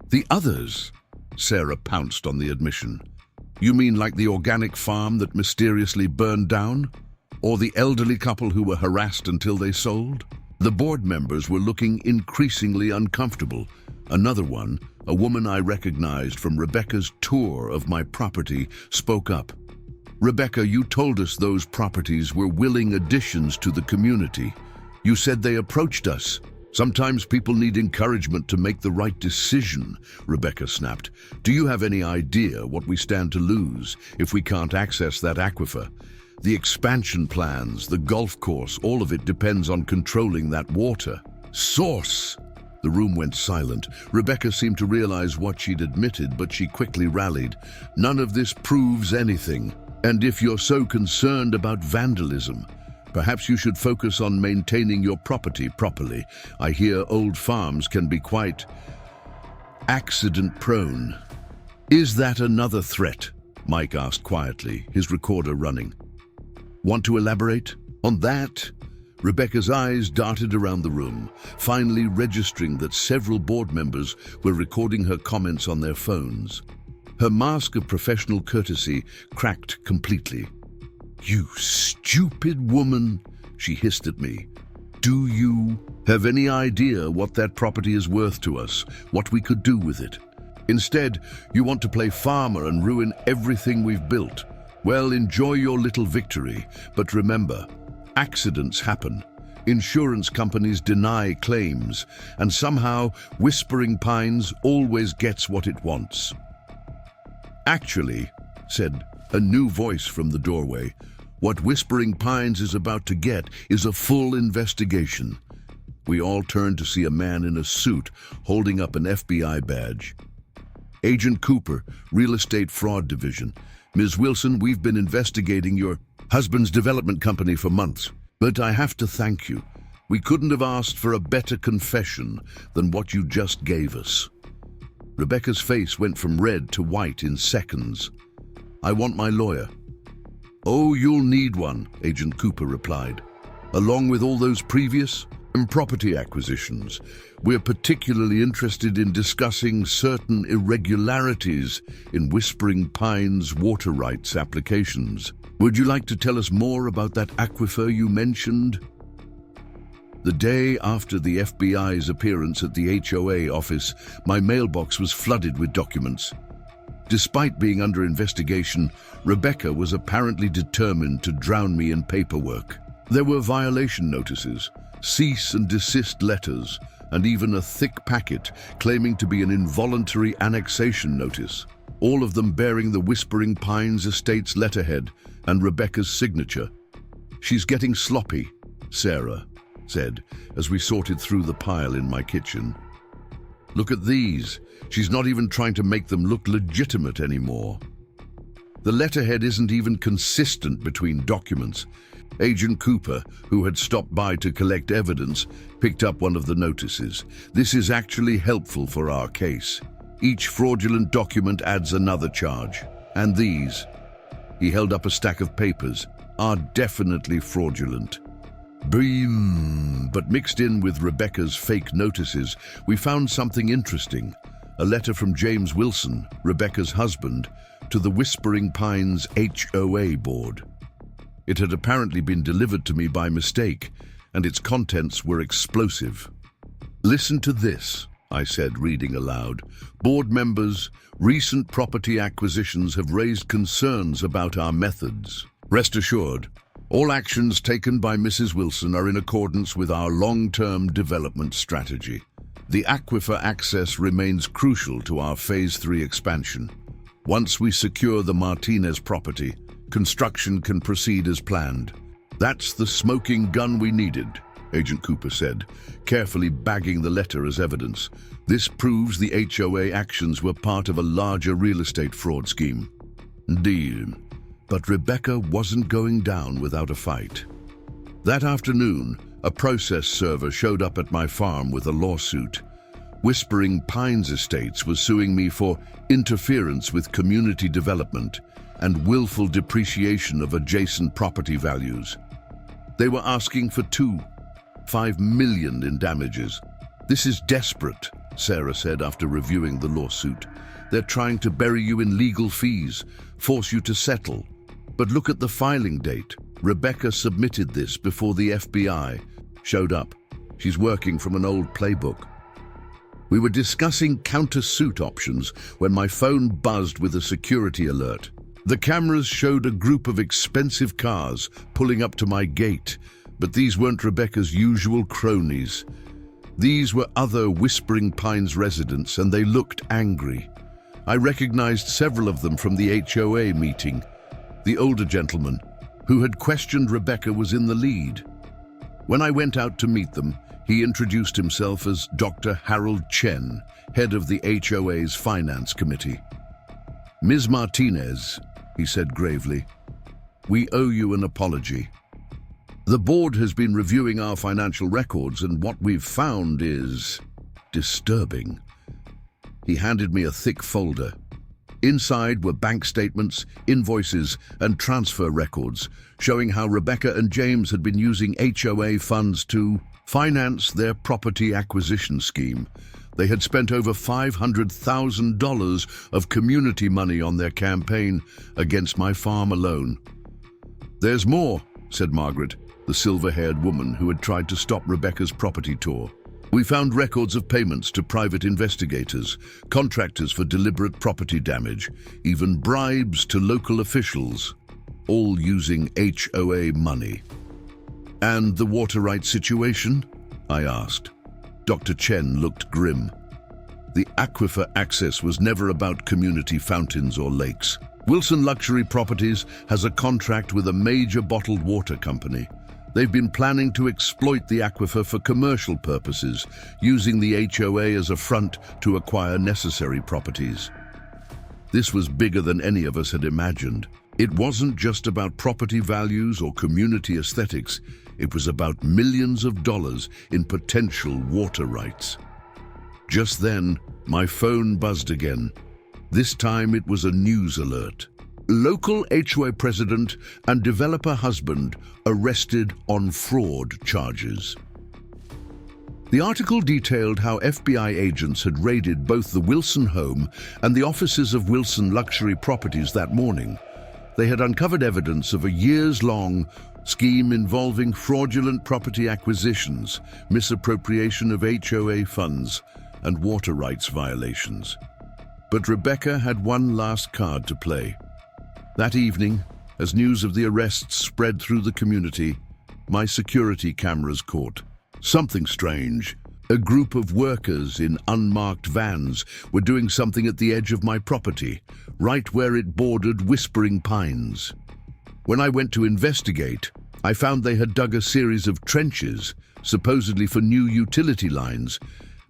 The others? Sarah pounced on the admission. You mean like the organic farm that mysteriously burned down? Or the elderly couple who were harassed until they sold? The board members were looking increasingly uncomfortable. Another one, a woman I recognized from Rebecca's tour of my property, spoke up. Rebecca, you told us those properties were willing additions to the community. You said they approached us. Sometimes people need encouragement to make the right decision, Rebecca snapped. Do you have any idea what we stand to lose if we can't access that aquifer? The expansion plans, the golf course, all of it depends on controlling that water. Source! The room went silent. Rebecca seemed to realize what she'd admitted, but she quickly rallied. None of this proves anything. And if you're so concerned about vandalism, perhaps you should focus on maintaining your property properly. I hear old farms can be quite accident-prone. Is that another threat? Mike asked quietly, his recorder running. Want to elaborate on that? Rebecca's eyes darted around the room, finally registering that several board members were recording her comments on their phones. Her mask of professional courtesy cracked completely. "You stupid woman," she hissed at me. "Do you have any idea what that property is worth to us, what we could do with it? Instead, you want to play farmer and ruin everything we've built. Well, enjoy your little victory, but remember, accidents happen. Insurance companies deny claims, and somehow Whispering Pines always gets what it wants." "Actually," said a new voice from the doorway, "what Whispering Pines is about to get is a full investigation." We all turned to see a man in a suit holding up an FBI badge. "Agent Cooper, Real Estate Fraud Division. Ms. Wilson, we've been investigating your husband's development company for months, but I have to thank you. We couldn't have asked for a better confession than what you just gave us." Rebecca's face went from red to white in seconds. "I want my lawyer." "Oh, you'll need one," Agent Cooper replied. "Along with all those previous property acquisitions, we're particularly interested in discussing certain irregularities in Whispering Pines water rights applications. Would you like to tell us more about that aquifer you mentioned?" The day after the FBI's appearance at the HOA office, my mailbox was flooded with documents. Despite being under investigation, Rebecca was apparently determined to drown me in paperwork. There were violation notices, cease and desist letters, and even a thick packet claiming to be an involuntary annexation notice, all of them bearing the Whispering Pines Estates letterhead and Rebecca's signature. "She's getting sloppy," Sarah said as we sorted through the pile in my kitchen. "Look at these. She's not even trying to make them look legitimate anymore. The letterhead isn't even consistent between documents." Agent Cooper, who had stopped by to collect evidence, picked up one of the notices. "This is actually helpful for our case. Each fraudulent document adds another charge. And these," he held up a stack of papers, "are definitely fraudulent." Boom! But mixed in with Rebecca's fake notices, we found something interesting. A letter from James Wilson, Rebecca's husband, to the Whispering Pines HOA board. It had apparently been delivered to me by mistake, and its contents were explosive. "Listen to this," I said, reading aloud. "Board members, recent property acquisitions have raised concerns about our methods. Rest assured, all actions taken by Mrs. Wilson are in accordance with our long-term development strategy. The aquifer access remains crucial to our Phase 3 expansion. Once we secure the Martinez property, construction can proceed as planned." "That's the smoking gun we needed," Agent Cooper said, carefully bagging the letter as evidence. "This proves the HOA actions were part of a larger real estate fraud scheme." Indeed. But Rebecca wasn't going down without a fight. That afternoon, a process server showed up at my farm with a lawsuit. Whispering Pines Estates was suing me for interference with community development and willful depreciation of adjacent property values. They were asking for $5 million in damages. "This is desperate," Sarah said after reviewing the lawsuit. "They're trying to bury you in legal fees, force you to settle. But look at the filing date. Rebecca submitted this before the FBI showed up. She's working from an old playbook." We were discussing counter-suit options when my phone buzzed with a security alert. The cameras showed a group of expensive cars pulling up to my gate, but these weren't Rebecca's usual cronies. These were other Whispering Pines residents, and they looked angry. I recognized several of them from the HOA meeting. The older gentleman, who had questioned Rebecca, was in the lead. When I went out to meet them, he introduced himself as Dr. Harold Chen, head of the HOA's finance committee. "Ms. Martinez," he said gravely, We owe you an apology. The board has been reviewing our financial records, and what we've found is disturbing." He handed me a thick folder. Inside were bank statements, invoices, and transfer records, showing how Rebecca and James had been using HOA funds to finance their property acquisition scheme. They had spent over $500,000 of community money on their campaign against my farm alone. "There's more," said Margaret, the silver-haired woman who had tried to stop Rebecca's property tour. "We found records of payments to private investigators, contractors for deliberate property damage, even bribes to local officials, all using HOA money." "And the water rights situation?" I asked. Dr. Chen looked grim. "The aquifer access was never about community fountains or lakes. Wilson Luxury Properties has a contract with a major bottled water company. They've been planning to exploit the aquifer for commercial purposes, using the HOA as a front to acquire necessary properties." This was bigger than any of us had imagined. It wasn't just about property values or community aesthetics. It was about millions of dollars in potential water rights. Just then, my phone buzzed again. This time it was a news alert. "Local HOA president and developer husband arrested on fraud charges." The article detailed how FBI agents had raided both the Wilson home and the offices of Wilson Luxury Properties that morning. They had uncovered evidence of a years-long scheme involving fraudulent property acquisitions, misappropriation of HOA funds, and water rights violations. But Rebecca had one last card to play. That evening, as news of the arrests spread through the community, my security cameras caught something strange. A group of workers in unmarked vans were doing something at the edge of my property, right where it bordered whispering pines. When I went to investigate, I found they had dug a series of trenches, supposedly for new utility lines,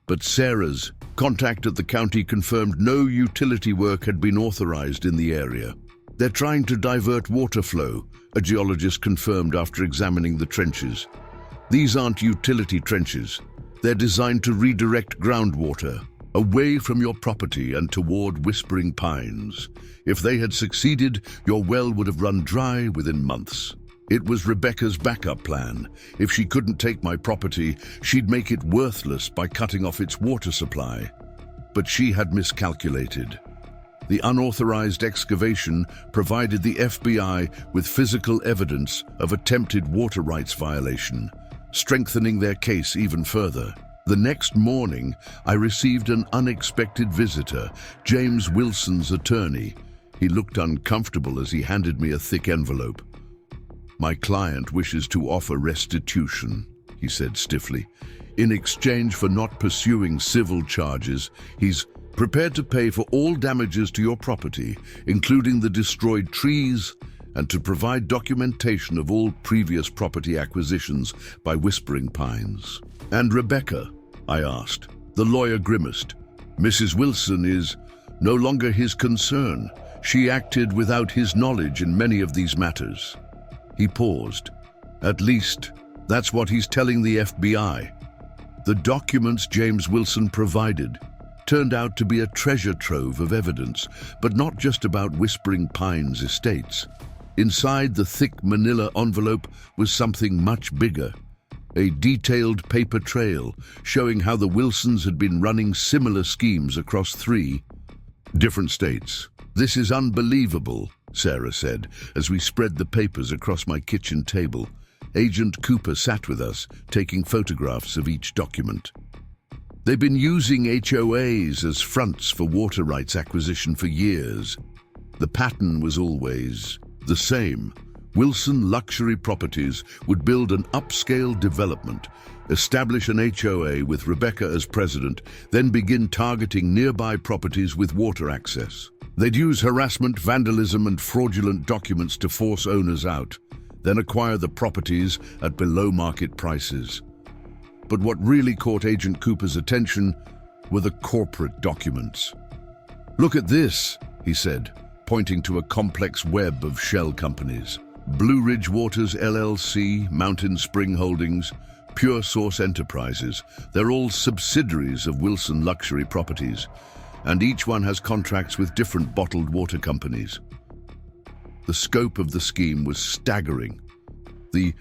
but Sarah's contact at the county confirmed no utility work had been authorized in the area. "They're trying to divert water flow," a geologist confirmed after examining the trenches. "These aren't utility trenches. They're designed to redirect groundwater away from your property and toward whispering pines. If they had succeeded, your well would have run dry within months." It was Rebecca's backup plan. If she couldn't take my property, she'd make it worthless by cutting off its water supply. But she had miscalculated. The unauthorized excavation provided the FBI with physical evidence of attempted water rights violation, strengthening their case even further. The next morning, I received an unexpected visitor, James Wilson's attorney. He looked uncomfortable as he handed me a thick envelope. "My client wishes to offer restitution," he said stiffly. "In exchange for not pursuing civil charges, he's prepared to pay for all damages to your property, including the destroyed trees, and to provide documentation of all previous property acquisitions by Whispering Pines." "And Rebecca?" I asked. The lawyer grimaced. "Mrs. Wilson is no longer his concern. She acted without his knowledge in many of these matters." He paused. "At least, that's what he's telling the FBI." The documents James Wilson provided turned out to be a treasure trove of evidence, but not just about Whispering Pines estates. Inside the thick manila envelope was something much bigger. A detailed paper trail showing how the Wilsons had been running similar schemes across 3 different states. "This is unbelievable," Sarah said, as we spread the papers across my kitchen table. Agent Cooper sat with us, taking photographs of each document. "They've been using HOAs as fronts for water rights acquisition for years. The pattern was always the same. Wilson Luxury Properties would build an upscale development, establish an HOA with Rebecca as president, then begin targeting nearby properties with water access. They'd use harassment, vandalism, and fraudulent documents to force owners out, then acquire the properties at below-market prices." But what really caught Agent Cooper's attention were the corporate documents. "Look at this," he said, pointing to a complex web of shell companies. Blue Ridge Waters LLC, Mountain Spring Holdings, Pure Source Enterprises. They're all subsidiaries of Wilson Luxury Properties, and each one has contracts with different bottled water companies. The scope of the scheme was staggering. The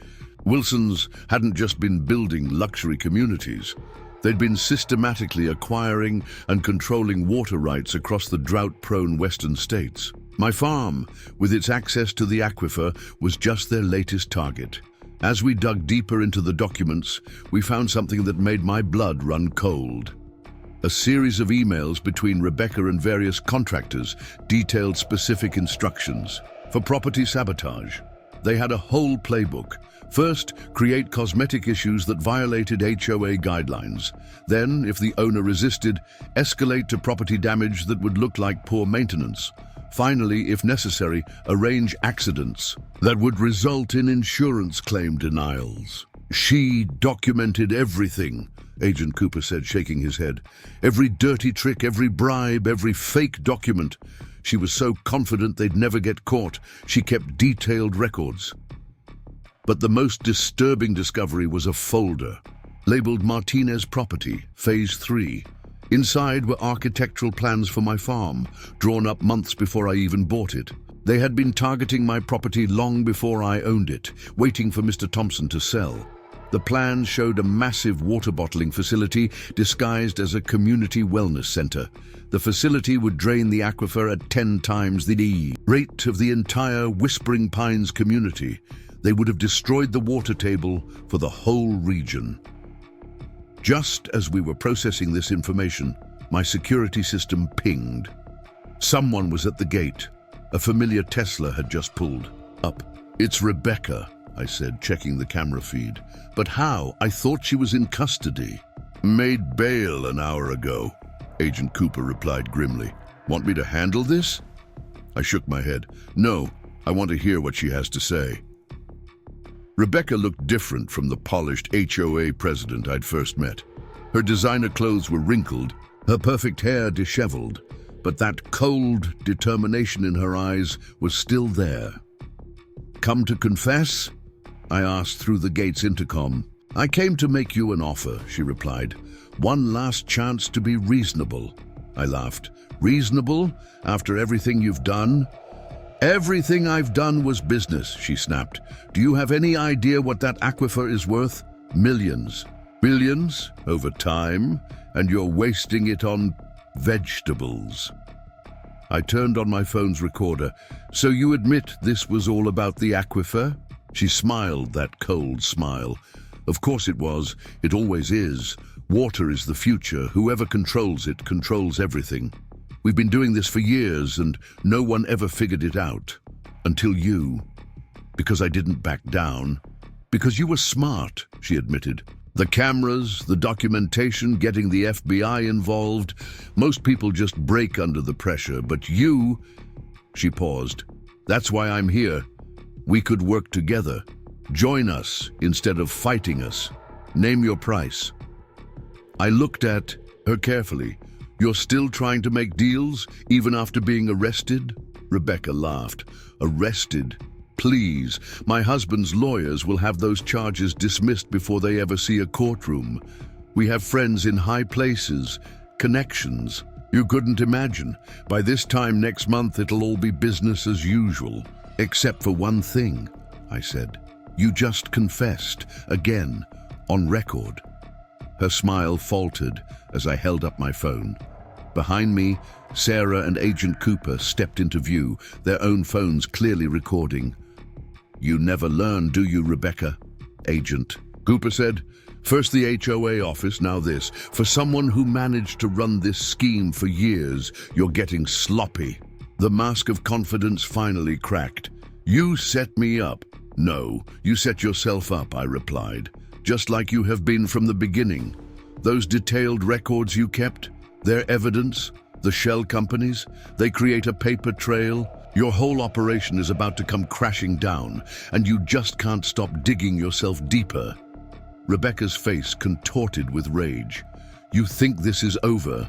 Wilsons hadn't just been building luxury communities. They'd been systematically acquiring and controlling water rights across the drought-prone western states. My farm, with its access to the aquifer, was just their latest target. As we dug deeper into the documents, we found something that made my blood run cold. A series of emails between Rebecca and various contractors detailed specific instructions for property sabotage. They had a whole playbook. First, create cosmetic issues that violated HOA guidelines. Then, if the owner resisted, escalate to property damage that would look like poor maintenance. Finally, if necessary, arrange accidents that would result in insurance claim denials. She documented everything, Agent Cooper said, shaking his head. Every dirty trick, every bribe, every fake document. She was so confident they'd never get caught. She kept detailed records. But the most disturbing discovery was a folder labeled Martinez Property, Phase 3. Inside were architectural plans for my farm, drawn up months before I even bought it. They had been targeting my property long before I owned it, waiting for Mr. Thompson to sell. The plans showed a massive water bottling facility disguised as a community wellness center. The facility would drain the aquifer at 10 times the rate of the entire Whispering Pines community. They would have destroyed the water table for the whole region. Just as we were processing this information, my security system pinged. Someone was at the gate. A familiar Tesla had just pulled up. "It's Rebecca," I said, checking the camera feed. "But how? I thought she was in custody." "Made bail an hour ago," Agent Cooper replied grimly. "Want me to handle this?" I shook my head. "No, I want to hear what she has to say." Rebecca looked different from the polished HOA president I'd first met. Her designer clothes were wrinkled, her perfect hair disheveled, but that cold determination in her eyes was still there. "Come to confess?" I asked through the gate's intercom. "I came to make you an offer," she replied. "One last chance to be reasonable." I laughed. "Reasonable? After everything you've done?" "Everything I've done was business," she snapped. "Do you have any idea what that aquifer is worth? Millions. Billions over time, and you're wasting it on vegetables." I turned on my phone's recorder. "So you admit this was all about the aquifer?" She smiled, that cold smile. "Of course it was. It always is. Water is the future. Whoever controls it controls everything. We've been doing this for years, and no one ever figured it out. Until you. Because I didn't back down. Because you were smart," she admitted. "The cameras, the documentation, getting the FBI involved. Most people just break under the pressure, but you..." She paused. "That's why I'm here. We could work together. Join us instead of fighting us. Name your price." I looked at her carefully. "You're still trying to make deals, even after being arrested?" Rebecca laughed. "Arrested? Please, my husband's lawyers will have those charges dismissed before they ever see a courtroom. We have friends in high places, connections. You couldn't imagine. By this time next month, it'll all be business as usual. Except for one thing," I said. "You just confessed, again, on record." Her smile faltered as I held up my phone. Behind me, Sarah and Agent Cooper stepped into view, their own phones clearly recording. "You never learn, do you, Rebecca?" Agent Cooper said. "First the HOA office, now this. For someone who managed to run this scheme for years, you're getting sloppy." The mask of confidence finally cracked. "You set me up." "No, you set yourself up," I replied. "Just like you have been from the beginning. Those detailed records you kept, their evidence, the shell companies, they create a paper trail. Your whole operation is about to come crashing down, and you just can't stop digging yourself deeper." Rebecca's face contorted with rage. "You think this is over?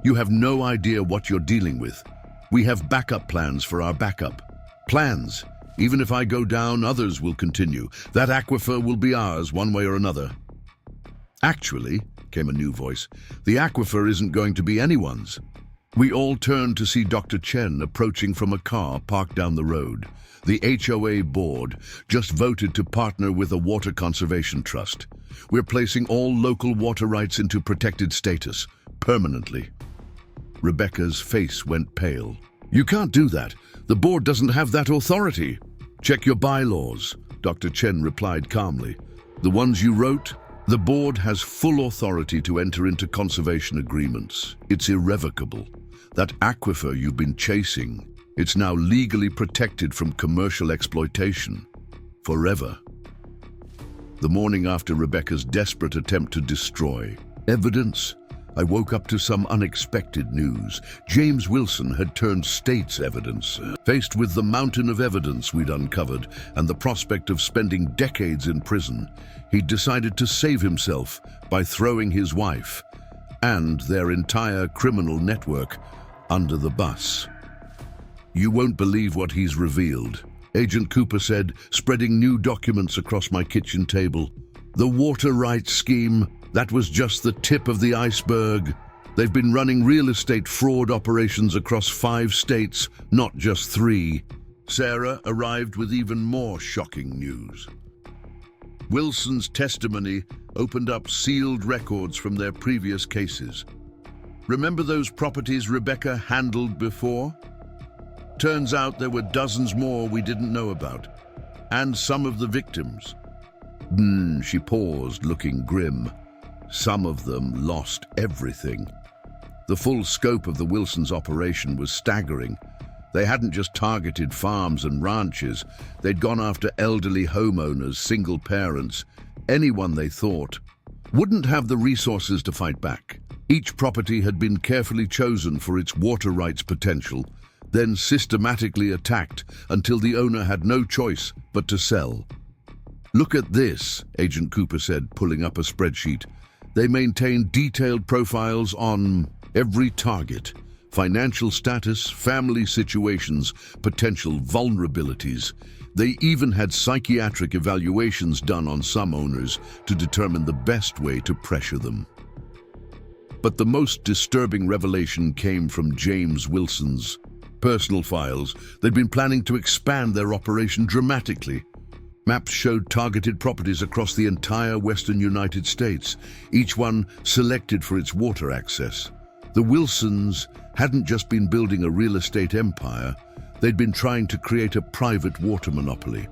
You have no idea what you're dealing with. We have backup plans for our backup. Plans Even if I go down, others will continue. That aquifer will be ours one way or another. Actually, came a new voice, the aquifer isn't going to be anyone's. We all turned to see Dr. Chen approaching from a car parked down the road. The HOA board just voted to partner with a water conservation trust. We're placing all local water rights into protected status, permanently. Rebecca's face went pale. You can't do that. The board doesn't have that authority. Check your bylaws, Dr. Chen replied calmly. The ones you wrote? The board has full authority to enter into conservation agreements. It's irrevocable. That aquifer you've been chasing, it's now legally protected from commercial exploitation. Forever. The morning after Rebecca's desperate attempt to destroy evidence, I woke up to some unexpected news. James Wilson had turned state's evidence. Faced with the mountain of evidence we'd uncovered and the prospect of spending decades in prison, he decided to save himself by throwing his wife and their entire criminal network under the bus. You won't believe what he's revealed, Agent Cooper said, spreading new documents across my kitchen table. The water rights scheme, that was just the tip of the iceberg. They've been running real estate fraud operations across 5 states, not just 3. Sarah arrived with even more shocking news. Wilson's testimony opened up sealed records from their previous cases. Remember those properties Rebecca handled before? Turns out there were dozens more we didn't know about, and some of the victims. She paused, looking grim. Some of them lost everything. The full scope of the Wilsons' operation was staggering. They hadn't just targeted farms and ranches. They'd gone after elderly homeowners, single parents, anyone they thought wouldn't have the resources to fight back. Each property had been carefully chosen for its water rights potential, then systematically attacked until the owner had no choice but to sell. Look at this, Agent Cooper said, pulling up a spreadsheet. They maintained detailed profiles on every target, financial status, family situations, potential vulnerabilities. They even had psychiatric evaluations done on some owners to determine the best way to pressure them. But the most disturbing revelation came from James Wilson's personal files. They'd been planning to expand their operation dramatically. Maps showed targeted properties across the entire western United States, each one selected for its water access. The Wilsons hadn't just been building a real estate empire, they'd been trying to create a private water monopoly.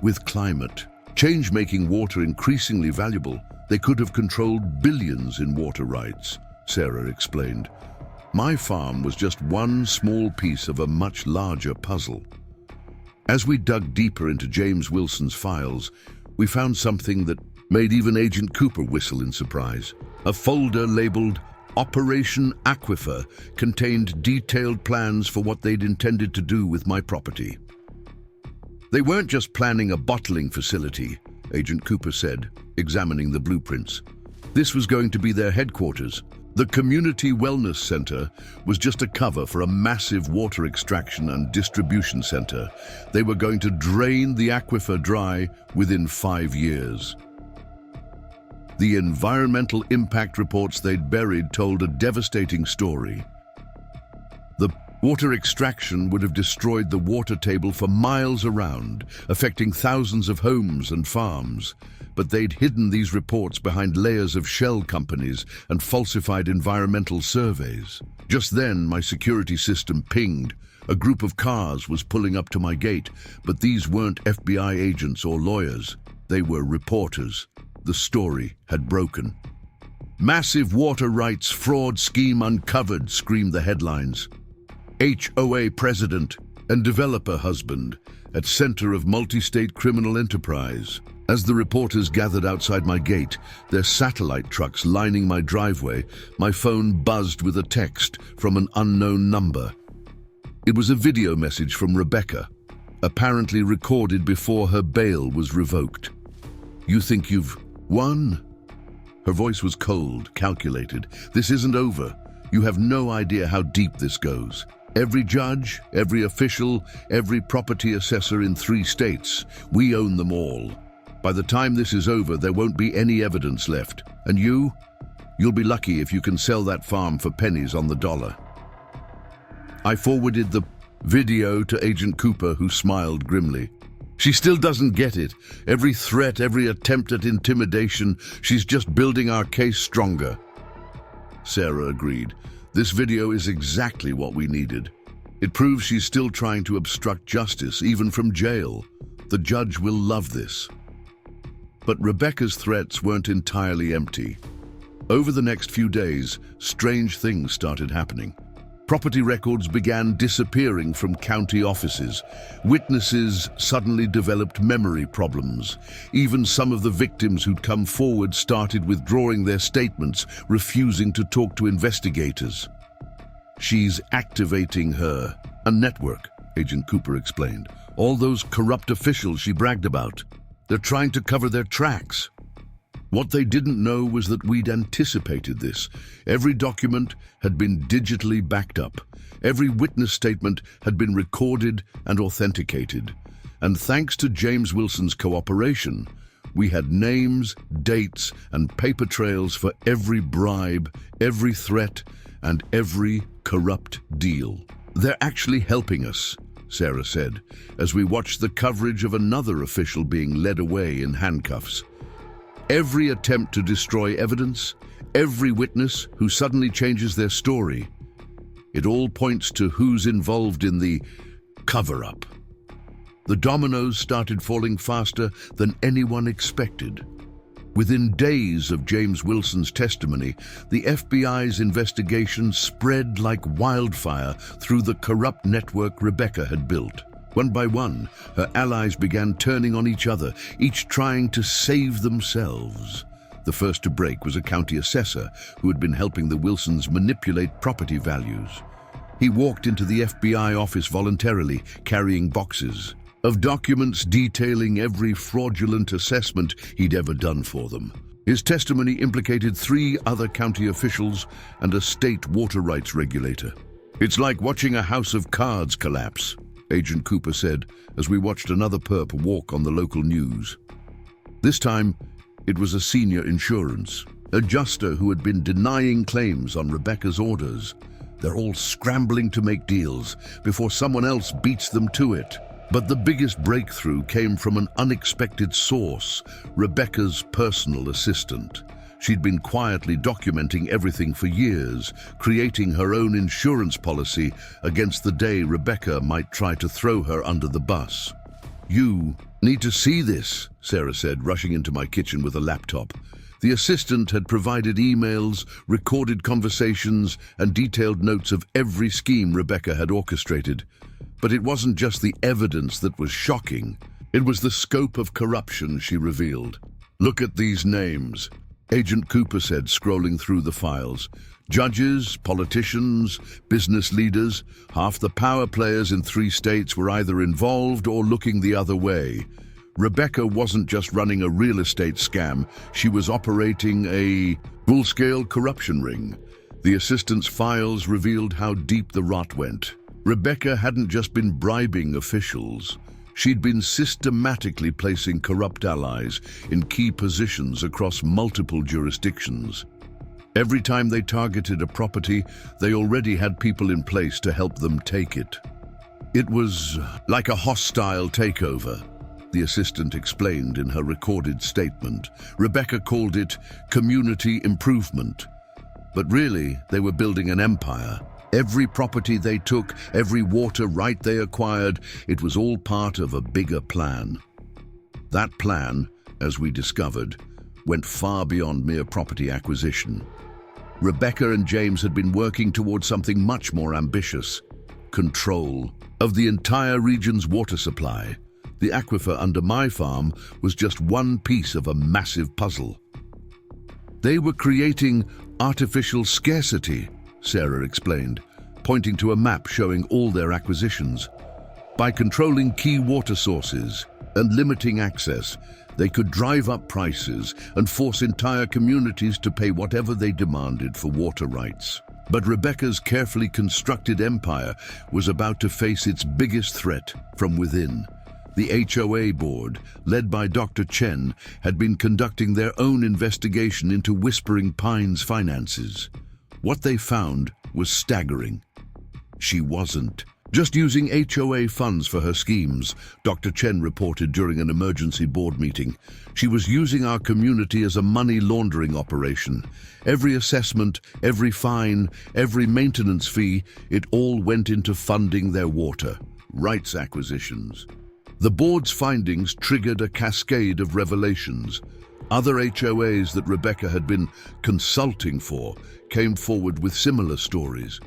With climate change making water increasingly valuable, they could have controlled billions in water rights, Sarah explained. My farm was just one small piece of a much larger puzzle. As we dug deeper into James Wilson's files, we found something that made even Agent Cooper whistle in surprise. A folder labeled Operation Aquifer contained detailed plans for what they'd intended to do with my property. They weren't just planning a bottling facility, Agent Cooper said, examining the blueprints. This was going to be their headquarters. The Community Wellness Center was just a cover for a massive water extraction and distribution center. They were going to drain the aquifer dry within 5 years. The environmental impact reports they'd buried told a devastating story. The water extraction would have destroyed the water table for miles around, affecting thousands of homes and farms. But they'd hidden these reports behind layers of shell companies and falsified environmental surveys. Just then, my security system pinged. A group of cars was pulling up to my gate, but these weren't FBI agents or lawyers. They were reporters. The story had broken. Massive water rights fraud scheme uncovered, screamed the headlines. HOA president and developer husband at center of multi-state criminal enterprise. As the reporters gathered outside my gate, their satellite trucks lining my driveway, my phone buzzed with a text from an unknown number. It was a video message from Rebecca, apparently recorded before her bail was revoked. You think you've won? Her voice was cold, calculated. This isn't over. You have no idea how deep this goes. Every judge, every official, every property assessor in 3 states, we own them all. By the time this is over, there won't be any evidence left. And you'll be lucky if you can sell that farm for pennies on the dollar. I forwarded the video to Agent Cooper, who smiled grimly. She still doesn't get it. Every threat, every attempt at intimidation, she's just building our case stronger. Sarah agreed. This video is exactly what we needed. It proves she's still trying to obstruct justice, even from jail. The judge will love this. But Rebecca's threats weren't entirely empty. Over the next few days, strange things started happening. Property records began disappearing from county offices. Witnesses suddenly developed memory problems. Even some of the victims who'd come forward started withdrawing their statements, refusing to talk to investigators. She's activating a network, Agent Cooper explained. All those corrupt officials she bragged about. They're trying to cover their tracks. What they didn't know was that we'd anticipated this. Every document had been digitally backed up. Every witness statement had been recorded and authenticated. And thanks to James Wilson's cooperation, we had names, dates, and paper trails for every bribe, every threat, and every corrupt deal. They're actually helping us, Sarah said, as we watched the coverage of another official being led away in handcuffs. Every attempt to destroy evidence, every witness who suddenly changes their story, it all points to who's involved in the cover-up. The dominoes started falling faster than anyone expected. Within days of James Wilson's testimony, the FBI's investigation spread like wildfire through the corrupt network Rebecca had built. One by one, her allies began turning on each other, each trying to save themselves. The first to break was a county assessor who had been helping the Wilsons manipulate property values. He walked into the FBI office voluntarily, carrying boxes of documents detailing every fraudulent assessment he'd ever done for them. His testimony implicated 3 other county officials and a state water rights regulator. "It's like watching a house of cards collapse," Agent Cooper said as we watched another perp walk on the local news. This time, it was a senior insurance adjuster who had been denying claims on Rebecca's orders. They're all scrambling to make deals before someone else beats them to it. But the biggest breakthrough came from an unexpected source, Rebecca's personal assistant. She'd been quietly documenting everything for years, creating her own insurance policy against the day Rebecca might try to throw her under the bus. "You need to see this," Sarah said, rushing into my kitchen with a laptop. The assistant had provided emails, recorded conversations, and detailed notes of every scheme Rebecca had orchestrated. But it wasn't just the evidence that was shocking. It was the scope of corruption she revealed. "Look at these names," Agent Cooper said, scrolling through the files. "Judges, politicians, business leaders, half the power players in 3 states were either involved or looking the other way. Rebecca wasn't just running a real estate scam, she was operating a full-scale corruption ring." The assistant's files revealed how deep the rot went. Rebecca hadn't just been bribing officials. She'd been systematically placing corrupt allies in key positions across multiple jurisdictions. Every time they targeted a property, they already had people in place to help them take it. "It was like a hostile takeover," the assistant explained in her recorded statement. Rebecca called it community improvement. But really, they were building an empire. Every property they took, every water right they acquired, it was all part of a bigger plan. That plan, as we discovered, went far beyond mere property acquisition. Rebecca and James had been working towards something much more ambitious: control of the entire region's water supply. The aquifer under my farm was just one piece of a massive puzzle. They were creating artificial scarcity, Sarah explained, pointing to a map showing all their acquisitions. By controlling key water sources and limiting access, they could drive up prices and force entire communities to pay whatever they demanded for water rights. But Rebecca's carefully constructed empire was about to face its biggest threat from within. The HOA board, led by Dr. Chen, had been conducting their own investigation into Whispering Pines' finances. What they found was staggering. She wasn't just using HOA funds for her schemes, Dr. Chen reported during an emergency board meeting. She was using our community as a money laundering operation. Every assessment, every fine, every maintenance fee, it all went into funding their water rights acquisitions. The board's findings triggered a cascade of revelations. Other HOAs that Rebecca had been consulting for came forward with similar stories.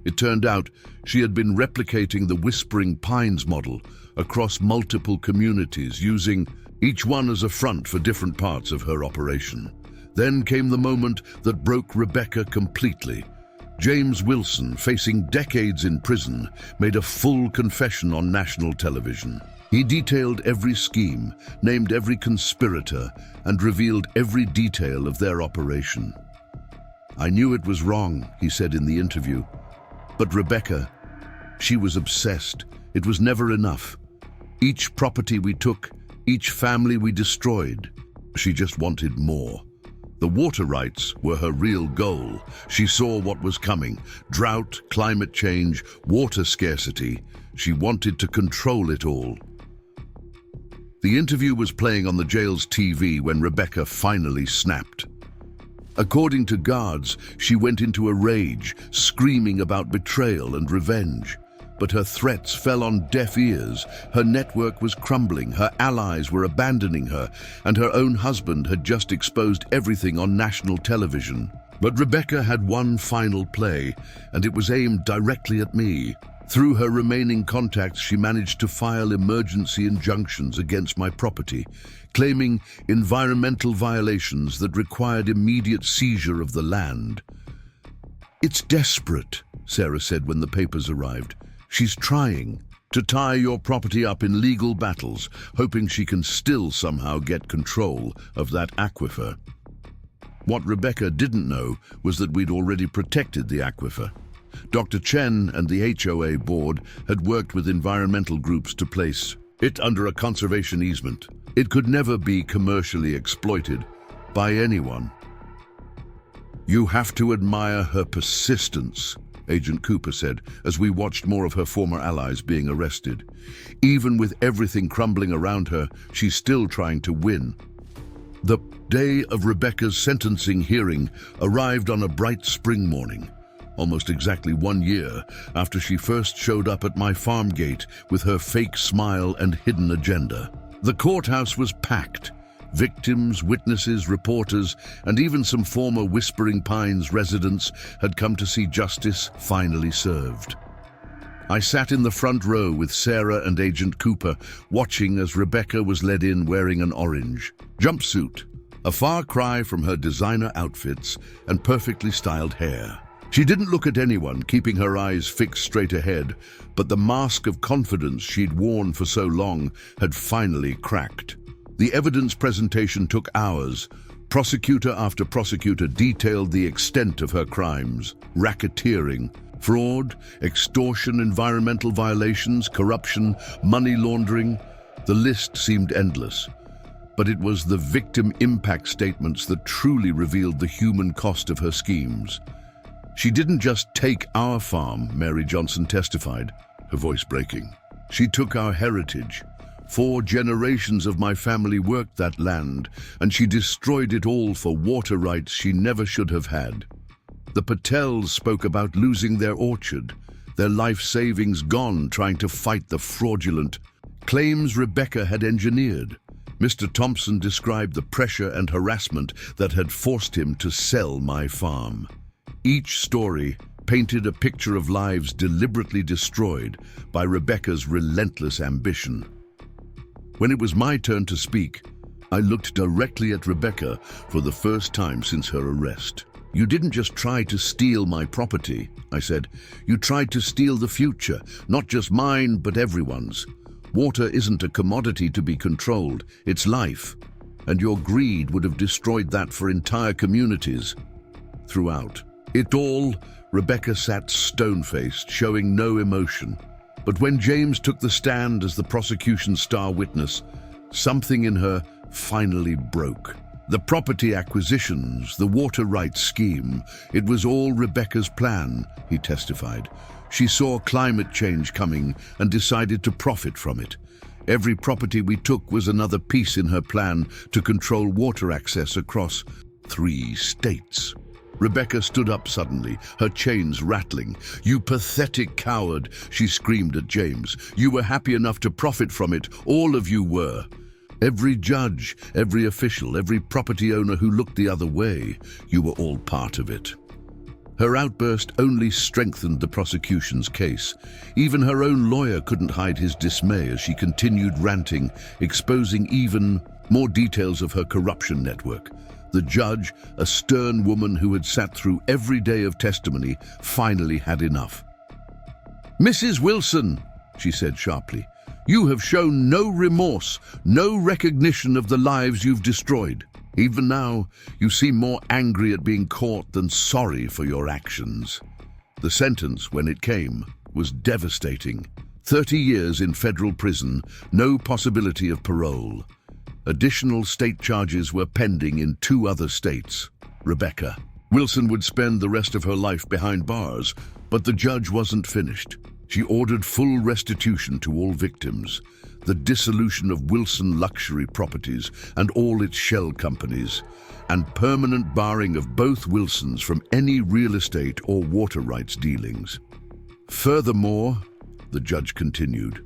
It turned out she had been replicating the Whispering Pines model across multiple communities, using each one as a front for different parts of her operation. Then came the moment that broke Rebecca completely. James Wilson, facing decades in prison, made a full confession on national television. He detailed every scheme, named every conspirator, and revealed every detail of their operation. "I knew it was wrong," he said in the interview. But Rebecca, she was obsessed. It was never enough. Each property we took, each family we destroyed, she just wanted more. The water rights were her real goal. She saw what was coming: drought, climate change, water scarcity. She wanted to control it all. The interview was playing on the jail's TV when Rebecca finally snapped. According to guards, she went into a rage, screaming about betrayal and revenge. But her threats fell on deaf ears. Her network was crumbling, her allies were abandoning her, and her own husband had just exposed everything on national television. But Rebecca had one final play, and it was aimed directly at me. Through her remaining contacts, she managed to file emergency injunctions against my property, claiming environmental violations that required immediate seizure of the land. "It's desperate," Sarah said when the papers arrived. "She's trying to tie your property up in legal battles, hoping she can still somehow get control of that aquifer." What Rebecca didn't know was that we'd already protected the aquifer. Dr. Chen and the HOA board had worked with environmental groups to place it under a conservation easement. It could never be commercially exploited by anyone. "You have to admire her persistence," Agent Cooper said, as we watched more of her former allies being arrested. "Even with everything crumbling around her, she's still trying to win." The day of Rebecca's sentencing hearing arrived on a bright spring morning, almost exactly 1 year after she first showed up at my farm gate with her fake smile and hidden agenda. The courthouse was packed. Victims, witnesses, reporters, and even some former Whispering Pines residents had come to see justice finally served. I sat in the front row with Sarah and Agent Cooper, watching as Rebecca was led in wearing an orange jumpsuit, a far cry from her designer outfits and perfectly styled hair. She didn't look at anyone, keeping her eyes fixed straight ahead, but the mask of confidence she'd worn for so long had finally cracked. The evidence presentation took hours. Prosecutor after prosecutor detailed the extent of her crimes: racketeering, fraud, extortion, environmental violations, corruption, money laundering. The list seemed endless. But it was the victim impact statements that truly revealed the human cost of her schemes. "She didn't just take our farm," Mary Johnson testified, her voice breaking. "She took our heritage. 4 generations of my family worked that land, and she destroyed it all for water rights she never should have had." The Patels spoke about losing their orchard, their life savings gone trying to fight the fraudulent claims Rebecca had engineered. Mr. Thompson described the pressure and harassment that had forced him to sell my farm. Each story painted a picture of lives deliberately destroyed by Rebecca's relentless ambition. When it was my turn to speak, I looked directly at Rebecca for the first time since her arrest. "You didn't just try to steal my property," I said. "You tried to steal the future, not just mine, but everyone's. Water isn't a commodity to be controlled, it's life. And your greed would have destroyed that for entire communities." Throughout, It all, Rebecca sat stone-faced, showing no emotion. But when James took the stand as the prosecution's star witness, something in her finally broke. The property acquisitions, the water rights scheme, it was all Rebecca's plan, he testified. She saw climate change coming and decided to profit from it. Every property we took was another piece in her plan to control water access across 3 states. Rebecca stood up suddenly, her chains rattling. "You pathetic coward," she screamed at James. "You were happy enough to profit from it, all of you were. Every judge, every official, every property owner who looked the other way, you were all part of it." Her outburst only strengthened the prosecution's case. Even her own lawyer couldn't hide his dismay as she continued ranting, exposing even more details of her corruption network. The judge, a stern woman who had sat through every day of testimony, finally had enough. "Mrs. Wilson," she said sharply, "you have shown no remorse, no recognition of the lives you've destroyed. Even now, you seem more angry at being caught than sorry for your actions." The sentence, when it came, was devastating. 30 years in federal prison, no possibility of parole. Additional state charges were pending in 2 other states. Rebecca Wilson would spend the rest of her life behind bars, but the judge wasn't finished. She ordered full restitution to all victims, the dissolution of Wilson Luxury Properties and all its shell companies, and permanent barring of both Wilsons from any real estate or water rights dealings. Furthermore, the judge continued,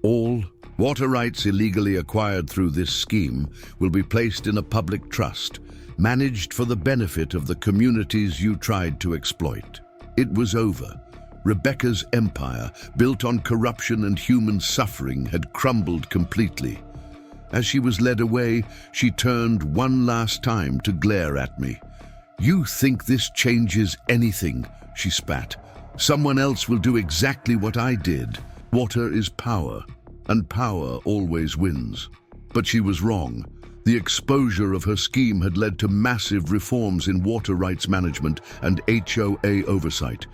all water rights illegally acquired through this scheme will be placed in a public trust, managed for the benefit of the communities you tried to exploit. It was over. Rebecca's empire, built on corruption and human suffering, had crumbled completely. As she was led away, she turned one last time to glare at me. "You think this changes anything?" she spat. "Someone else will do exactly what I did. Water is power, and power always wins." But she was wrong. The exposure of her scheme had led to massive reforms in water rights management and HOA oversight.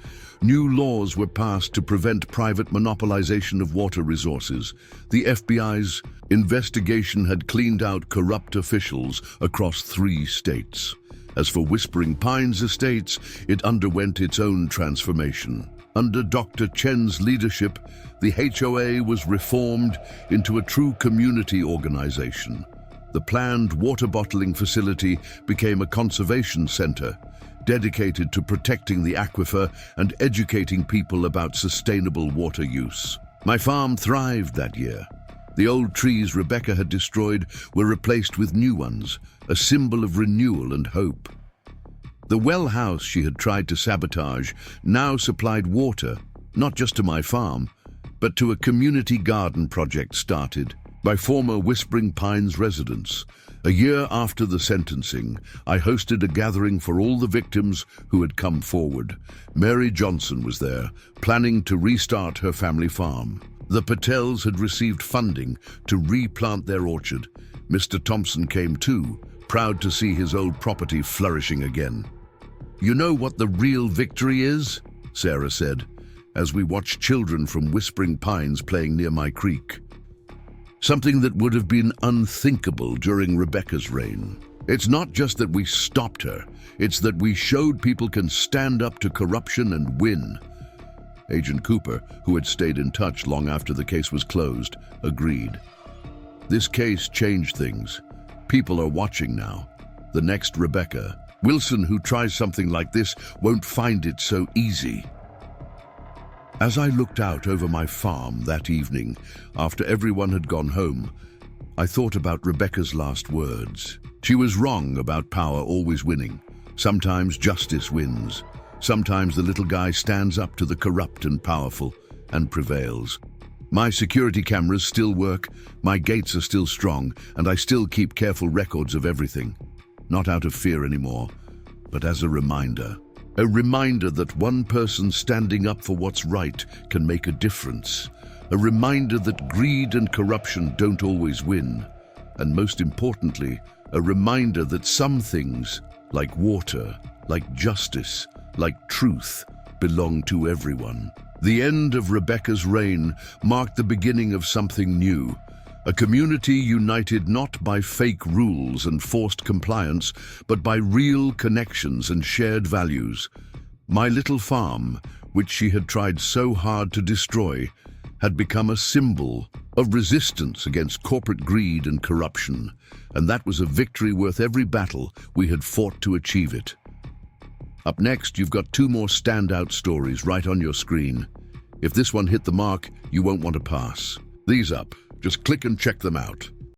New laws were passed to prevent private monopolization of water resources. The FBI's investigation had cleaned out corrupt officials across 3 states. As for Whispering Pines Estates, it underwent its own transformation. Under Dr. Chen's leadership, the HOA was reformed into a true community organization. The planned water bottling facility became a conservation center, dedicated to protecting the aquifer and educating people about sustainable water use. My farm thrived that year. The old trees Rebecca had destroyed were replaced with new ones, a symbol of renewal and hope. The well house she had tried to sabotage now supplied water, not just to my farm, but to a community garden project started by former Whispering Pines residents. A year after the sentencing, I hosted a gathering for all the victims who had come forward. Mary Johnson was there, planning to restart her family farm. The Patels had received funding to replant their orchard. Mr. Thompson came too, proud to see his old property flourishing again. "You know what the real victory is?" Sarah said, as we watched children from Whispering Pines playing near my creek. Something that would have been unthinkable during Rebecca's reign. It's not just that we stopped her, it's that we showed people can stand up to corruption and win. Agent Cooper, who had stayed in touch long after the case was closed, agreed. This case changed things. People are watching now. The next Rebecca Wilson who tries something like this won't find it so easy. As I looked out over my farm that evening, after everyone had gone home, I thought about Rebecca's last words. She was wrong about power always winning. Sometimes justice wins. Sometimes the little guy stands up to the corrupt and powerful and prevails. My security cameras still work, my gates are still strong, and I still keep careful records of everything. Not out of fear anymore, but as a reminder. A reminder that one person standing up for what's right can make a difference. A reminder that greed and corruption don't always win. And most importantly, a reminder that some things, like water, like justice, like truth, belong to everyone. The end of Rebecca's reign marked the beginning of something new, a community united not by fake rules and forced compliance, but by real connections and shared values. My little farm, which she had tried so hard to destroy, had become a symbol of resistance against corporate greed and corruption, and that was a victory worth every battle we had fought to achieve it. Up next, you've got 2 more standout stories right on your screen. If this one hit the mark, you won't want to pass. These up. Just click and check them out.